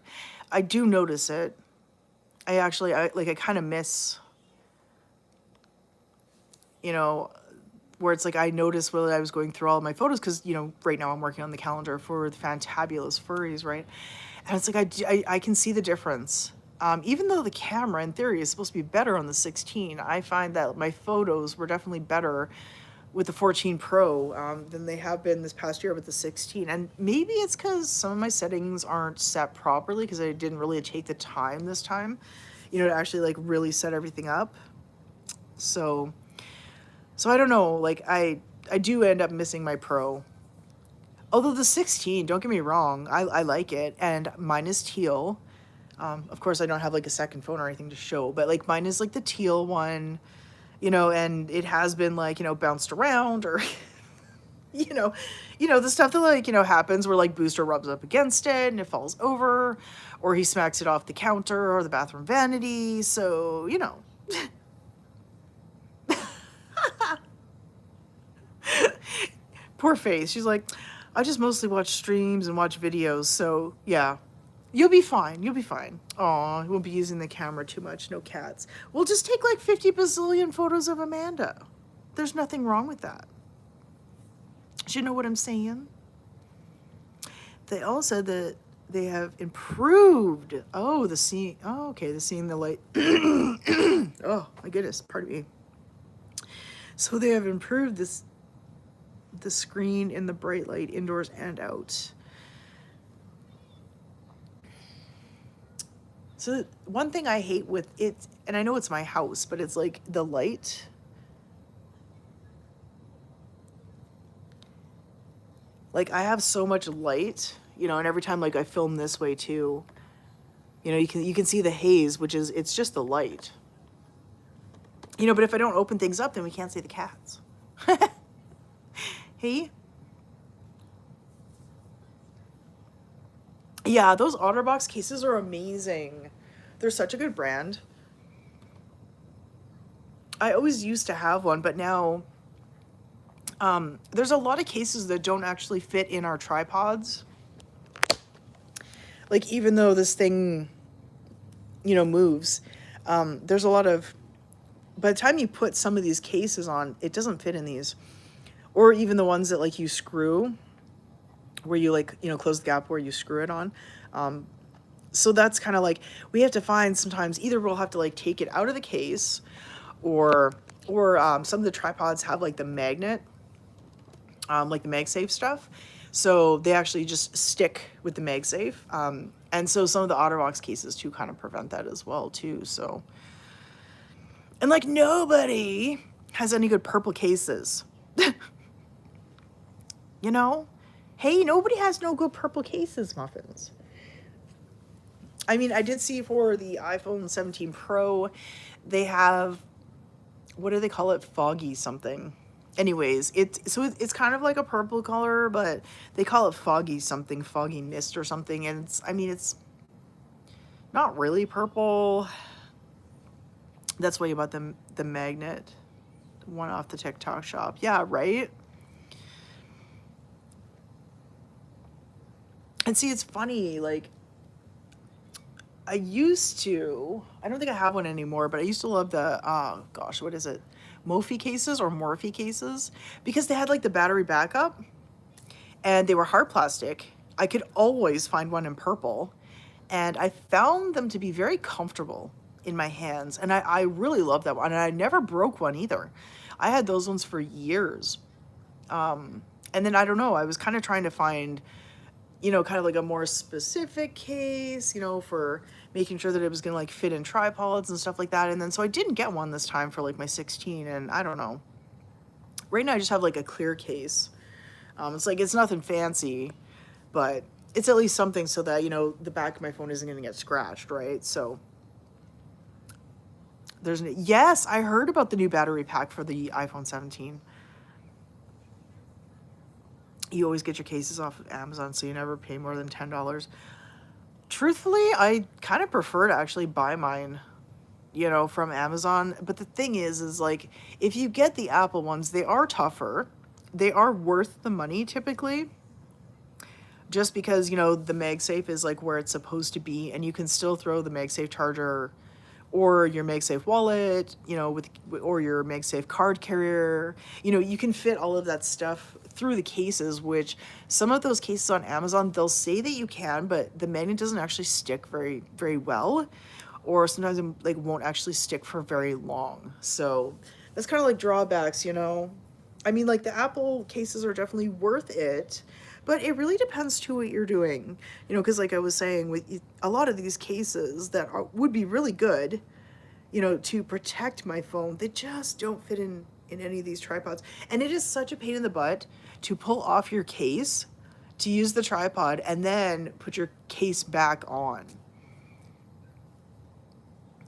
I do notice it. I kind of miss, you know, where it's like I noticed while I was going through all of my photos because, you know, right now I'm working on the calendar for the Fantabulous Furries, right? And it's like I can see the difference. Even though the camera, in theory, is supposed to be better on the 16, I find that my photos were definitely better with the 14 Pro than they have been this past year with the 16. And maybe it's because some of my settings aren't set properly because I didn't really take the time this time, you know, to actually like really set everything up. So I don't know, like I do end up missing my Pro. Although the 16, don't get me wrong, I like it, and mine is teal. Of course, I don't have like a second phone or anything to show, but like mine is like the teal one, you know, and it has been like, you know, bounced around or, you know, the stuff that like, you know, happens where like Booster rubs up against it and it falls over, or he smacks it off the counter or the bathroom vanity. So, you know. Poor face. She's like, I just mostly watch streams and watch videos, so yeah. You'll be fine. You'll be fine. Aw, you won't be using the camera too much. No cats. We'll just take like 50 bazillion photos of Amanda. There's nothing wrong with that. Do you know what I'm saying? They all said that they have improved. Oh, the scene. Oh, okay. The scene, the light. Oh, my goodness. Pardon me. So they have improved the screen in the bright light indoors and out. So one thing I hate with it, and I know it's my house, but it's like the light. Like I have so much light, you know, and every time like I film this way too, you know, you can see the haze, which is it's just the light. You know, but if I don't open things up, then we can't see the cats. Hey? Yeah, those OtterBox cases are amazing. They're such a good brand. I always used to have one, but now there's a lot of cases that don't actually fit in our tripods. Like even though this thing, you know, moves, there's a lot of, by the time you put some of these cases on, it doesn't fit in these. Or even the ones that like you screw, where you like, you know, close the gap where you screw it on. So that's kind of like, we have to find sometimes either we'll have to like take it out of the case or some of the tripods have like the magnet, like the MagSafe stuff. So they actually just stick with the MagSafe. And so some of the OtterBox cases too kind of prevent that as well too. So, and like nobody has any good purple cases. You know? Hey, nobody has no good purple cases, Muffins. I mean, I did see for the iPhone 17 Pro, they have, what do they call it? Foggy something. Anyways, it's kind of like a purple color, but they call it foggy something, foggy mist or something. And it's not really purple. That's why you bought the magnet one off the TikTok shop. Yeah, right? And see, it's funny, like, I don't think I have one anymore, but I used to love the, oh gosh, what is it? Mophie cases or Morphe cases, because they had like the battery backup and they were hard plastic. I could always find one in purple, and I found them to be very comfortable in my hands. And I really love that one. And I never broke one either. I had those ones for years. And then I don't know, I was kind of trying to find, kind of like a more specific case, for making sure that it was going to like fit in tripods and stuff like that. And then so I didn't get one this time for like my 16, and I don't know. Right now I just have like a clear case. It's like, it's nothing fancy, but it's at least something so that, the back of my phone isn't going to get scratched, right? So yes, I heard about the new battery pack for the iPhone 17. You always get your cases off of Amazon, so you never pay more than $10. Truthfully, I kind of prefer to actually buy mine, from Amazon. But the thing is like, if you get the Apple ones, they are tougher. They are worth the money typically, just because, the MagSafe is like where it's supposed to be, and you can still throw the MagSafe charger or your MagSafe wallet, or your MagSafe card carrier. You can fit all of that stuff through the cases, which some of those cases on Amazon, they'll say that you can, but the magnet doesn't actually stick very, very well, or sometimes it like won't actually stick for very long. So that's kind of like drawbacks, I mean, like the Apple cases are definitely worth it, but it really depends to what you're doing, because like I was saying, with a lot of these cases that would be really good, to protect my phone, they just don't fit in any of these tripods. And it is such a pain in the butt to pull off your case to use the tripod and then put your case back on.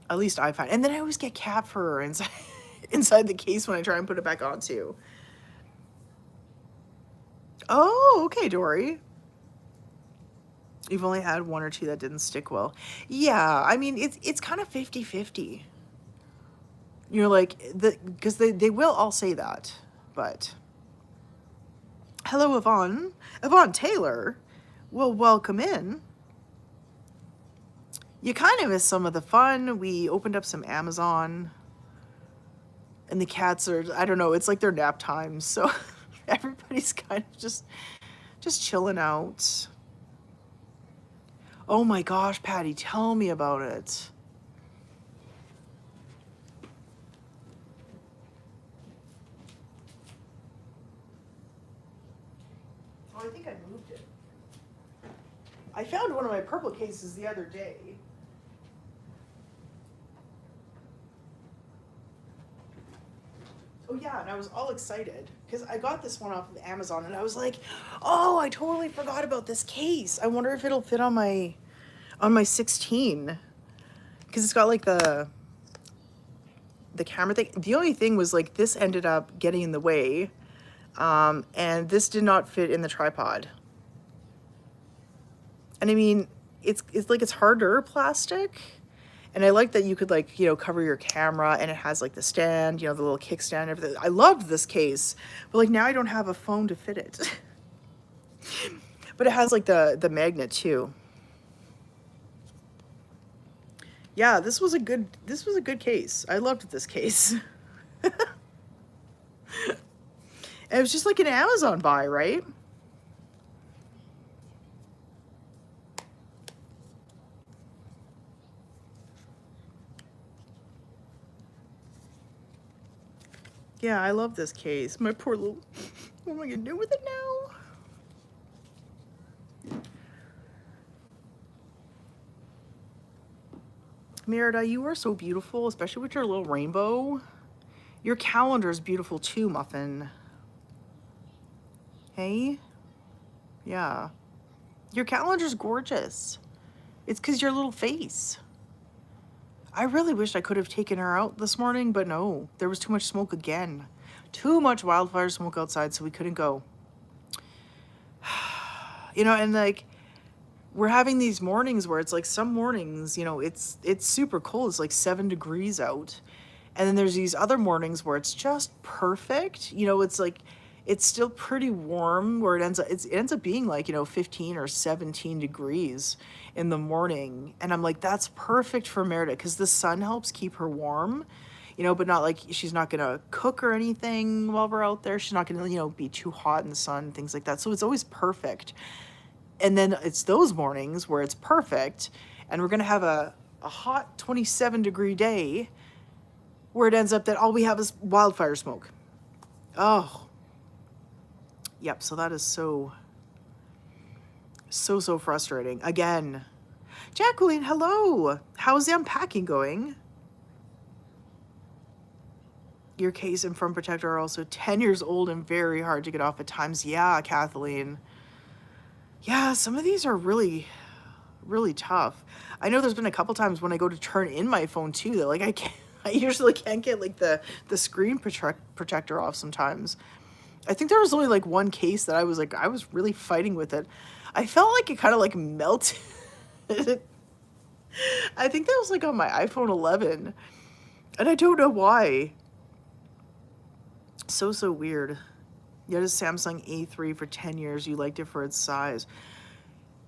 At least I find. And then I always get cat fur inside the case when I try and put it back on too. Oh, okay, Dory. You've only had one or two that didn't stick well. Yeah, I mean, it's kind of 50-50. Like, because they will all say that, but... Hello, Yvonne. Yvonne Taylor. Well, welcome in. You kind of missed some of the fun. We opened up some Amazon, and the cats are, I don't know, it's like their nap time, so everybody's kind of just chilling out. Oh my gosh, Patty, tell me about it. Oh, I think I moved it. I found one of my purple cases the other day. Oh yeah, and I was all excited because I got this one off of Amazon, and I was like, oh, I totally forgot about this case. I wonder if it'll fit on my 16, because it's got like the camera thing. The only thing was like this ended up getting in the way, and this did not fit in the tripod. And I mean, it's like, it's harder plastic. And I like that you could like, cover your camera, and it has like the stand, the little kickstand and everything. I loved this case, but like now I don't have a phone to fit it. But it has like the magnet too. Yeah, this was a good case. I loved this case. And it was just like an Amazon buy, right? Yeah, I love this case. My poor little... What am I going to do with it now? Merida, you are so beautiful, especially with your little rainbow. Your calendar is beautiful too, Muffin. Hey? Yeah. Your calendar's gorgeous. It's because your little face. I really wish I could have taken her out this morning, but no, there was too much smoke again. Too much wildfire smoke outside, so we couldn't go. And like, we're having these mornings where it's like some mornings, it's super cold. It's like 7 degrees out. And then there's these other mornings where it's just perfect. You know, it's like it's still pretty warm where it ends up being like, 15 or 17 degrees in the morning. And I'm like, that's perfect for Merida because the sun helps keep her warm, but not like she's not going to cook or anything while we're out there. She's not going to, be too hot in the sun, things like that. So it's always perfect. And then it's those mornings where it's perfect and we're going to have a hot 27-degree day where it ends up that all we have is wildfire smoke. Oh, yep. So that is so frustrating. Again, Jacqueline, hello. How's the unpacking going? Your case and Front Protector are also 10 years old and very hard to get off at times. Yeah, Kathleen. Yeah, some of these are really, really tough. I know there's been a couple times when I go to turn in my phone too that like I usually can't get like the screen protector off sometimes. I think there was only like one case that I was really fighting with it. I felt like it kind of like melted. I think that was like on my iPhone 11. And I don't know why. So weird. You had a Samsung A3 for 10 years. You liked it for its size.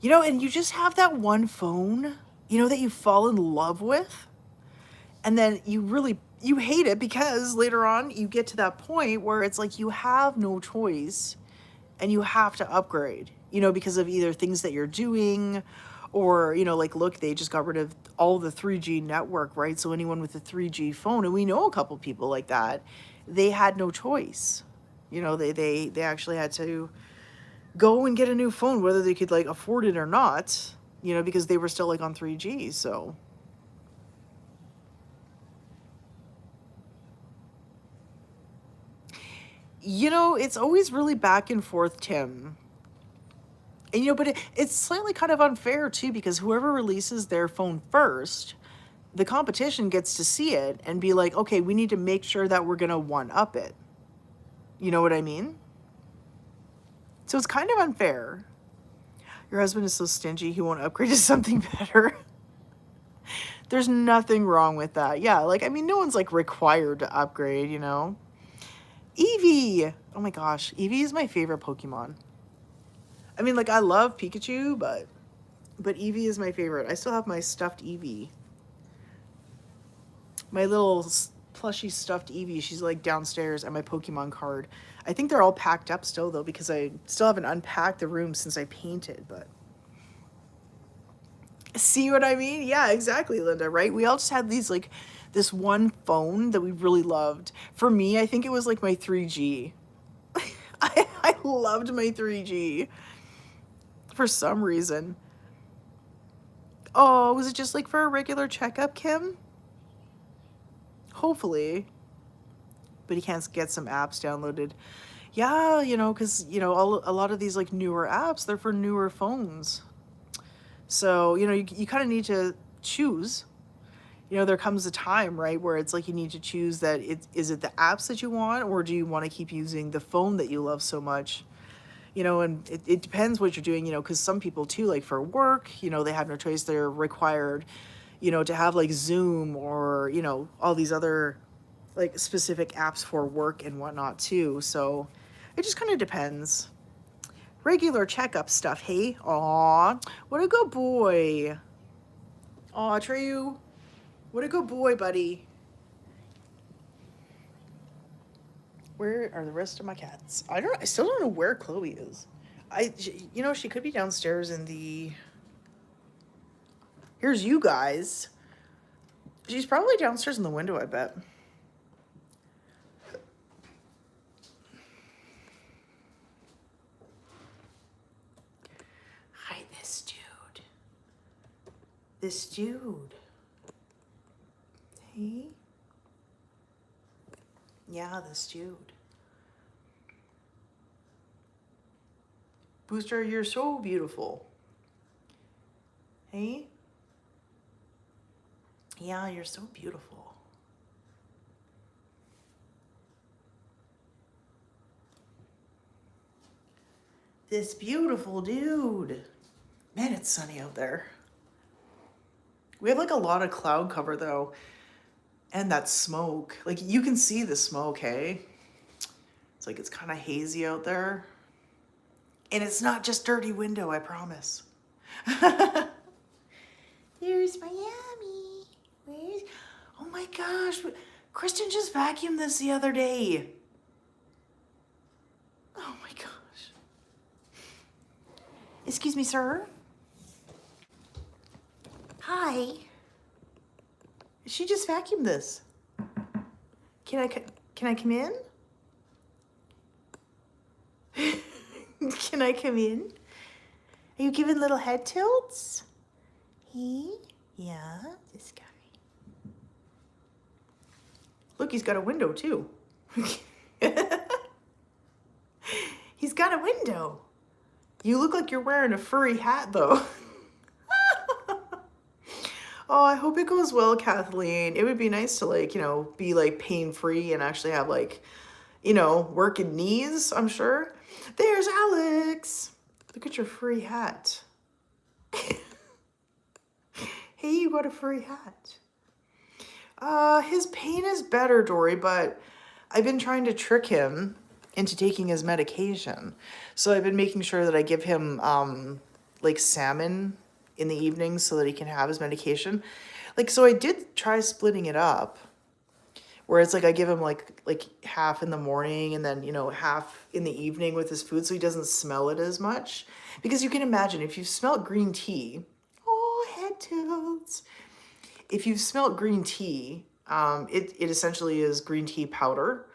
And you just have that one phone, that you fall in love with. And then you hate it because later on you get to that point where it's like you have no choice and you have to upgrade, because of either things that you're doing or, like, look, they just got rid of all the 3G network, right? So anyone with a 3G phone, and we know a couple people like that, they had no choice. They actually had to go and get a new phone, whether they could like afford it or not, because they were still like on 3G. So it's always really back and forth, Tim. And but it's slightly kind of unfair too, because whoever releases their phone first, the competition gets to see it and be like, okay, we need to make sure that we're gonna one up it. You know what I mean? So it's kind of unfair. Your husband is so stingy, he won't upgrade to something better. There's nothing wrong with that. Yeah, like, I mean, no one's like required to upgrade, Eevee! Oh my gosh, Eevee is my favorite Pokemon. I mean, like, I love Pikachu, but Eevee is my favorite. I still have my stuffed Eevee. My little plushy stuffed Eevee, she's like downstairs at my Pokemon card. I think they're all packed up still though, because I still haven't unpacked the room since I painted, but see what I mean? Yeah, exactly, Linda, right? We all just had these like this one phone that we really loved. For me, I think it was like my 3G. I loved my 3G for some reason. Oh, was it just like for a regular checkup, Kim? Hopefully. But he can't get some apps downloaded. Yeah, because, a lot of these like newer apps, they're for newer phones. So, you kind of need to choose. There comes a time, right, where it's like you need to choose that is it the apps that you want, or do you want to keep using the phone that you love so much? And it depends what you're doing, because some people too, like for work, they have no choice. They're required, to have like Zoom or, all these other like specific apps for work and whatnot too. So it just kind of depends. Regular checkup stuff, hey? Aw, what a good boy. Aw, Treyu, what a good boy, buddy. Where are the rest of my cats? I still don't know where Chloe is. She could be downstairs in the... Here's you guys. She's probably downstairs in the window, I bet. Hi, this dude. This dude. Hey? Yeah, this dude. Booster, you're so beautiful. Hey? Yeah, you're so beautiful. This beautiful dude. Man, it's sunny out there. We have like a lot of cloud cover though. And that smoke, like you can see the smoke, hey? It's like it's kind of hazy out there. And it's not just dirty window, I promise. There's Miami. Where's... Oh my gosh. Kristen just vacuumed this the other day. Oh my gosh. Excuse me, sir. Hi. She just vacuumed this. Can I come in? Can I come in? Are you giving little head tilts? He? Yeah, this guy. Look, he's got a window too. He's got a window. You look like you're wearing a furry hat though. Oh, I hope it goes well, Kathleen. It would be nice to like, be like pain-free and actually have like, working knees, I'm sure. There's Alex. Look at your furry hat. Hey, you got a furry hat. His pain is better, Dory, but I've been trying to trick him into taking his medication. So I've been making sure that I give him like salmon in the evenings so that he can have his medication. Like, so I did try splitting it up, where it's like I give him like half in the morning and then, half in the evening with his food so he doesn't smell it as much. Because you can imagine if you've smelled green tea, oh, head tilts. If you've smelled green tea, it essentially is green tea powder.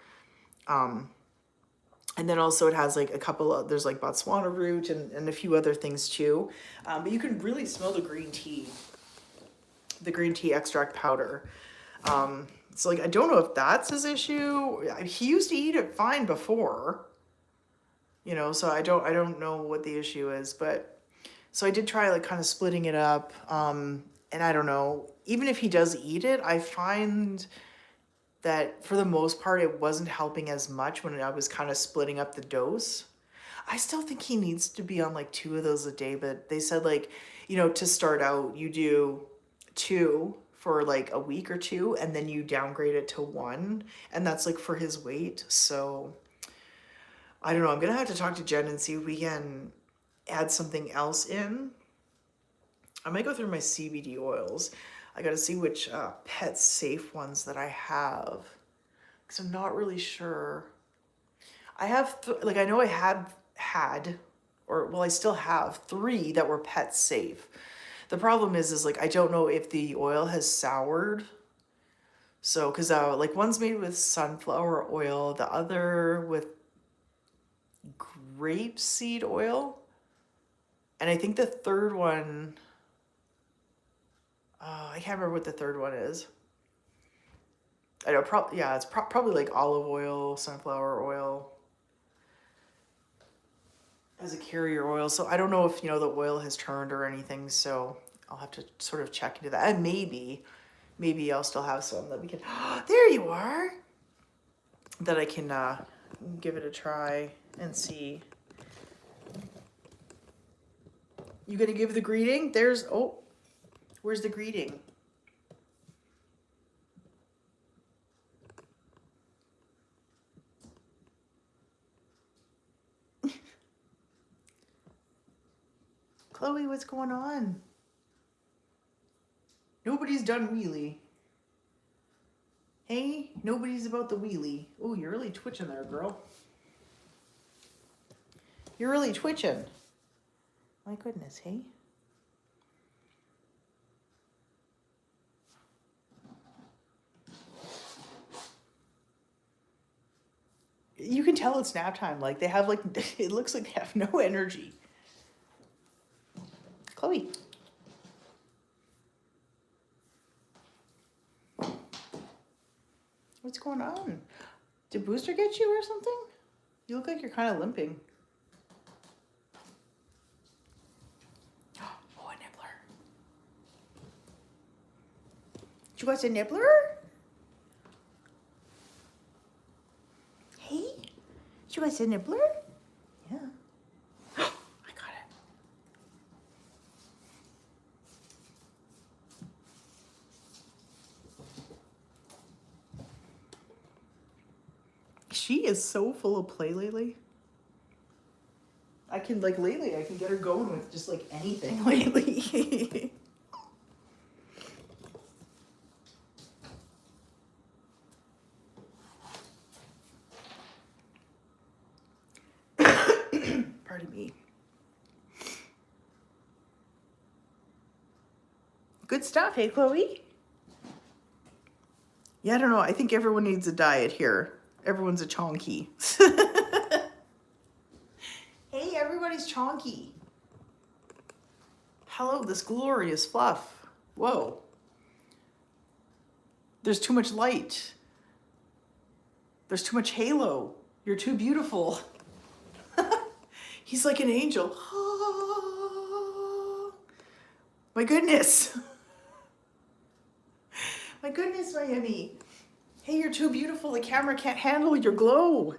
And then also it has like a couple of, there's like Botswana root and a few other things too. But you can really smell the green tea extract powder. So like, I don't know if that's his issue. He used to eat it fine before, so I don't know what the issue is, but so I did try like kind of splitting it up. And I don't know, even if he does eat it, I find that for the most part, it wasn't helping as much when I was kind of splitting up the dose. I still think he needs to be on like 2 of those a day, but they said like, to start out, you do 2 for like a week or 2, and then you downgrade it to 1, and that's like for his weight. So I don't know, I'm gonna have to talk to Jen and see if we can add something else in. I might go through my CBD oils. I gotta see which pet safe ones that I have, because I'm not really sure. I have, I know I had, or well, I still have 3 that were pet safe. The problem is like, I don't know if the oil has soured. So, because like one's made with sunflower oil, the other with grapeseed oil. And I think the third one, I can't remember what the third one is. I know, it's probably like olive oil, sunflower oil as a carrier oil. So I don't know if, the oil has turned or anything. So I'll have to sort of check into that. And maybe I'll still have some that we can, there you are, that I can give it a try and see. You gonna give the greeting? Where's the greeting? Chloe, what's going on? Nobody's done wheelie. Hey, nobody's about the wheelie. Oh, you're really twitching there, girl. You're really twitching. My goodness, hey? You can tell it's nap time. Like, they have, like, it looks like they have no energy. Chloe. What's going on? Did Booster get you or something? You look like you're kind of limping. Oh, a nibbler. You got a nibbler? Hey? You got a nibbler? Yeah. I got it. She is so full of play lately. Lately, I can get her going with just like anything lately. Pardon me. Good stuff, hey, Chloe? Yeah, I don't know. I think everyone needs a diet here. Everyone's a chonky. Hey, everybody's chonky. Hello, this glorious fluff. Whoa. There's too much light. There's too much halo. You're too beautiful. He's like an angel. My goodness. My goodness, Miami. Hey, you're too beautiful. The camera can't handle your glow.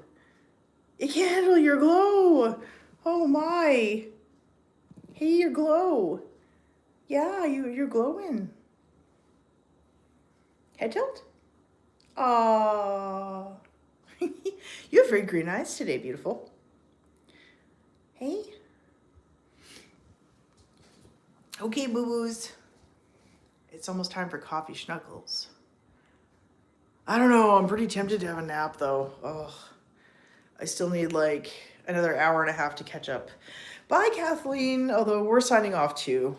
It can't handle your glow. Oh my. Hey, your glow. Yeah, you're glowing. Head tilt? Aww. You have very green eyes today, beautiful. Hey. Okay, boo-boos. It's almost time for coffee schnuckles. I don't know. I'm pretty tempted to have a nap, though. Ugh. I still need like another hour and a half to catch up. Bye, Kathleen. Although we're signing off too.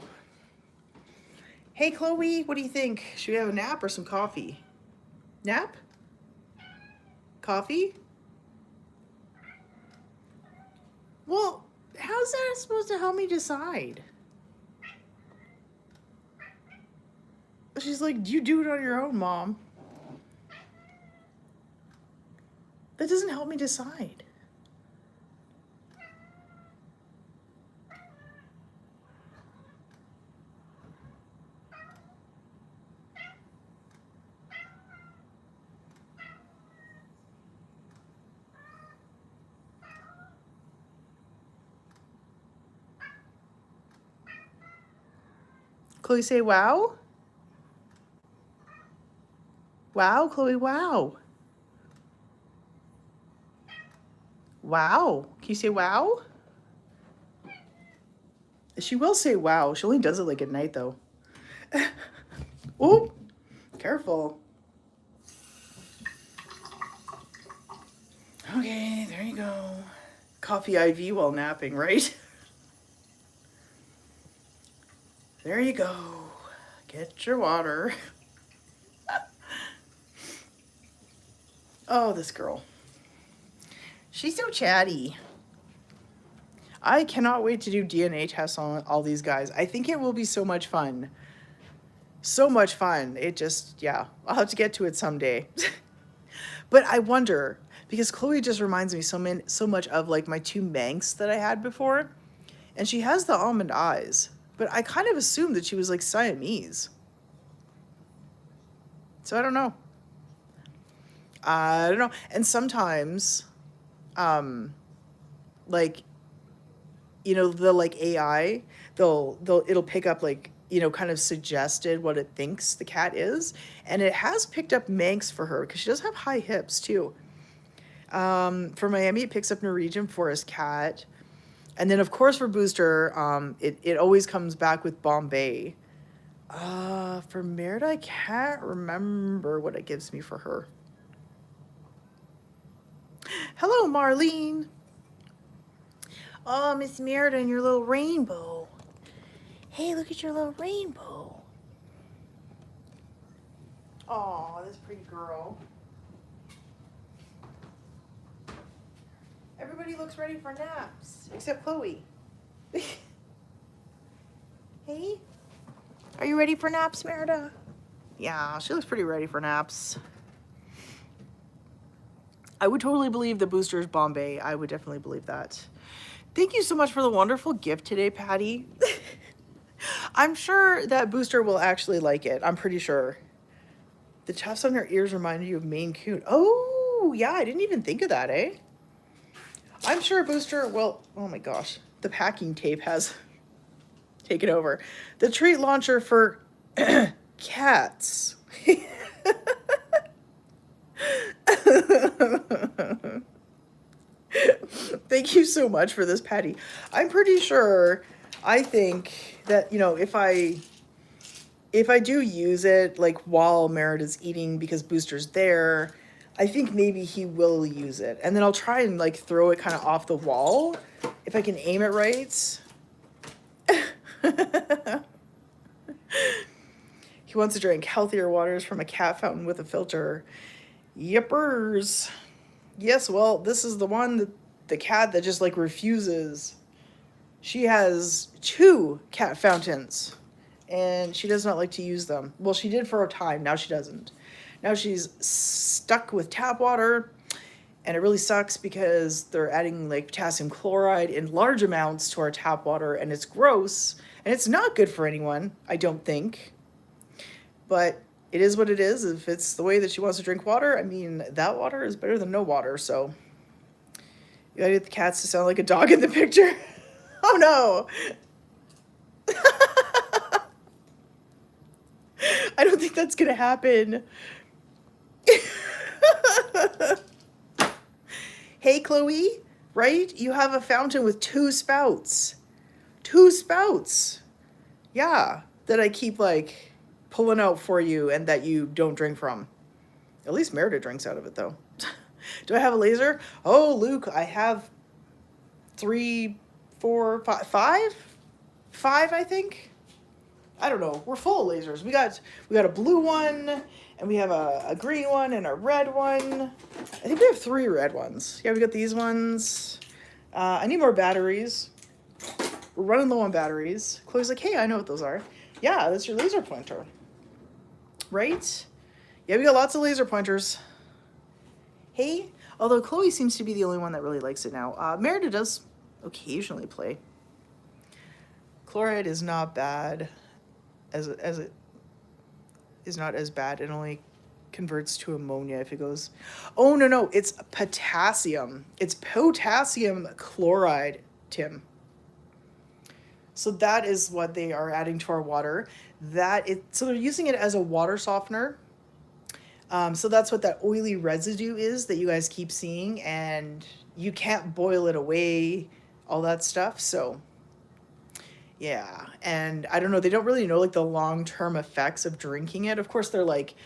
Hey, Chloe, what do you think? Should we have a nap or some coffee? Nap? Coffee? Well, how's that supposed to help me decide? She's like, you do it on your own, Mom. That doesn't help me decide. Chloe, say wow. Wow, Chloe, wow. Wow. Can you say wow? She will say wow. She only does it like at night, though. Oh, careful. Okay, there you go. Coffee IV while napping, right? There you go. Get your water. Oh, this girl. She's so chatty. I cannot wait to do DNA tests on all these guys. I think it will be so much fun. So much fun. It just, yeah, I'll have to get to it someday. But I wonder, because Chloe just reminds me so much of like my two Manx that I had before. And she has the almond eyes. But I kind of assumed that she was like Siamese. So I don't know. I don't know. And sometimes, like, you know, the like AI, it'll pick up like, you know, kind of suggested what it thinks the cat is. And it has picked up Manx for her because she does have high hips too. For Miami, it picks up Norwegian forest cat. And then of course for Booster, it always comes back with Bombay. For Merida, I can't remember what it gives me for her. Hello, Marlene. Oh, Miss Merida and your little rainbow. Hey, look at your little rainbow. Oh, this pretty girl. Everybody looks ready for naps, except Chloe. Hey, are you ready for naps, Merida? Yeah, she looks pretty ready for naps. I would totally believe the Booster is Bombay. I would definitely believe that. Thank you so much for the wonderful gift today, Patty. I'm sure that Booster will actually like it. I'm pretty sure. The tufts on her ears remind you of Maine Coon. Oh, yeah, I didn't even think of that, eh? I'm sure Booster will... Oh my gosh. The packing tape has taken over. The treat launcher for cats. Thank you so much for this, Patty. I'm pretty sure, I think that, if I do use it, like while Merida's eating because Booster's there, I think maybe he will use it. And then I'll try and like throw it kind of off the wall if I can aim it right. He wants to drink healthier waters from a cat fountain with a filter. Yippers. Yes, well, this is the one that the cat that just like refuses. She has 2 cat fountains and she does not like to use them. Well, she did for a time. Now she doesn't. Now she's stuck with tap water, and it really sucks because they're adding like potassium chloride in large amounts to our tap water, and it's gross and it's not good for anyone, I don't think. But it is what it is. If it's the way that she wants to drink water, I mean, that water is better than no water, so you gotta get the cats to sound like a dog in the picture. Oh no! I don't think that's gonna happen. Hey, Chloe, right? You have a fountain with 2 spouts. 2 spouts. Yeah, that I keep like pulling out for you and that you don't drink from. At least Merida drinks out of it though. Do I have a laser? Oh, Luke, I have 3, 4, 5, 5? 5, I think. I don't know. We're full of lasers. We got a blue one, and we have a green one and a red one. I think we have 3 red ones. Yeah, we got these ones. I need more batteries. We're running low on batteries. Chloe's like, hey, I know what those are. Yeah, that's your laser pointer. Right? Yeah, we got lots of laser pointers. Hey, although Chloe seems to be the only one that really likes it now. Merida does occasionally play. Chloride is not bad. As it is not as bad. It only converts to ammonia if it goes. Oh no, it's potassium. It's potassium chloride, Tim. So that is what they are adding to our water. So they're using it as a water softener. So that's what that oily residue is that you guys keep seeing, and you can't boil it away, all that stuff. So yeah, and I don't know, they don't really know like the long-term effects of drinking it. Of course, they're like,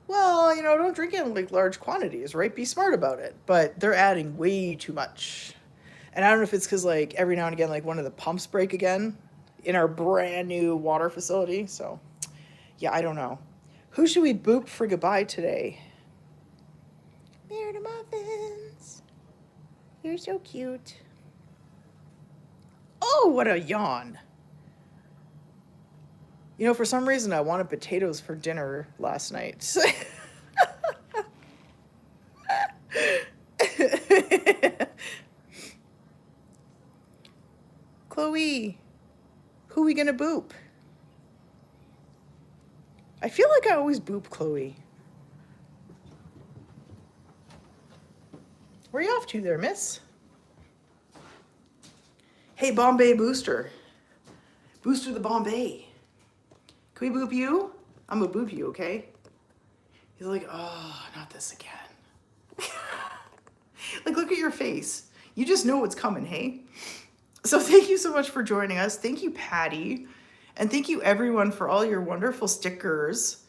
well, don't drink it in like large quantities, right? Be smart about it. But they're adding way too much. And I don't know if it's because like every now and again, like one of the pumps break again in our brand new water facility. So yeah, I don't know. Who should we boop for goodbye today? Merida Muffins. You're so cute. Oh, what a yawn. For some reason I wanted potatoes for dinner last night. Chloe, who we gonna boop? I feel like I always boop Chloe. Where are you off to there, miss? Hey, Bombay Booster. Booster the Bombay. Can we boop you? I'm gonna boop you, okay? He's like, oh, not this again. Like, look at your face. You just know what's coming, hey? So thank you so much for joining us. Thank you, Patty. And thank you, everyone, for all your wonderful stickers.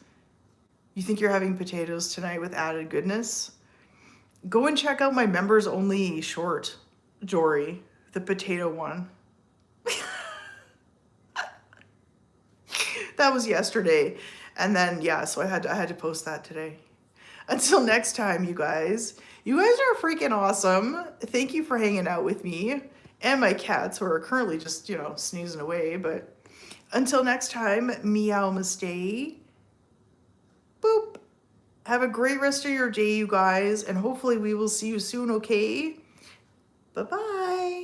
You think you're having potatoes tonight with added goodness? Go and check out my members only short, Jory, the potato one. That was yesterday. And then, yeah, so I had to post that today. Until next time, you guys are freaking awesome. Thank you for hanging out with me and my cats, who are currently just, snoozing away. But until next time, meow mistake. Boop. Have a great rest of your day, you guys, and hopefully we will see you soon, okay? Bye-bye.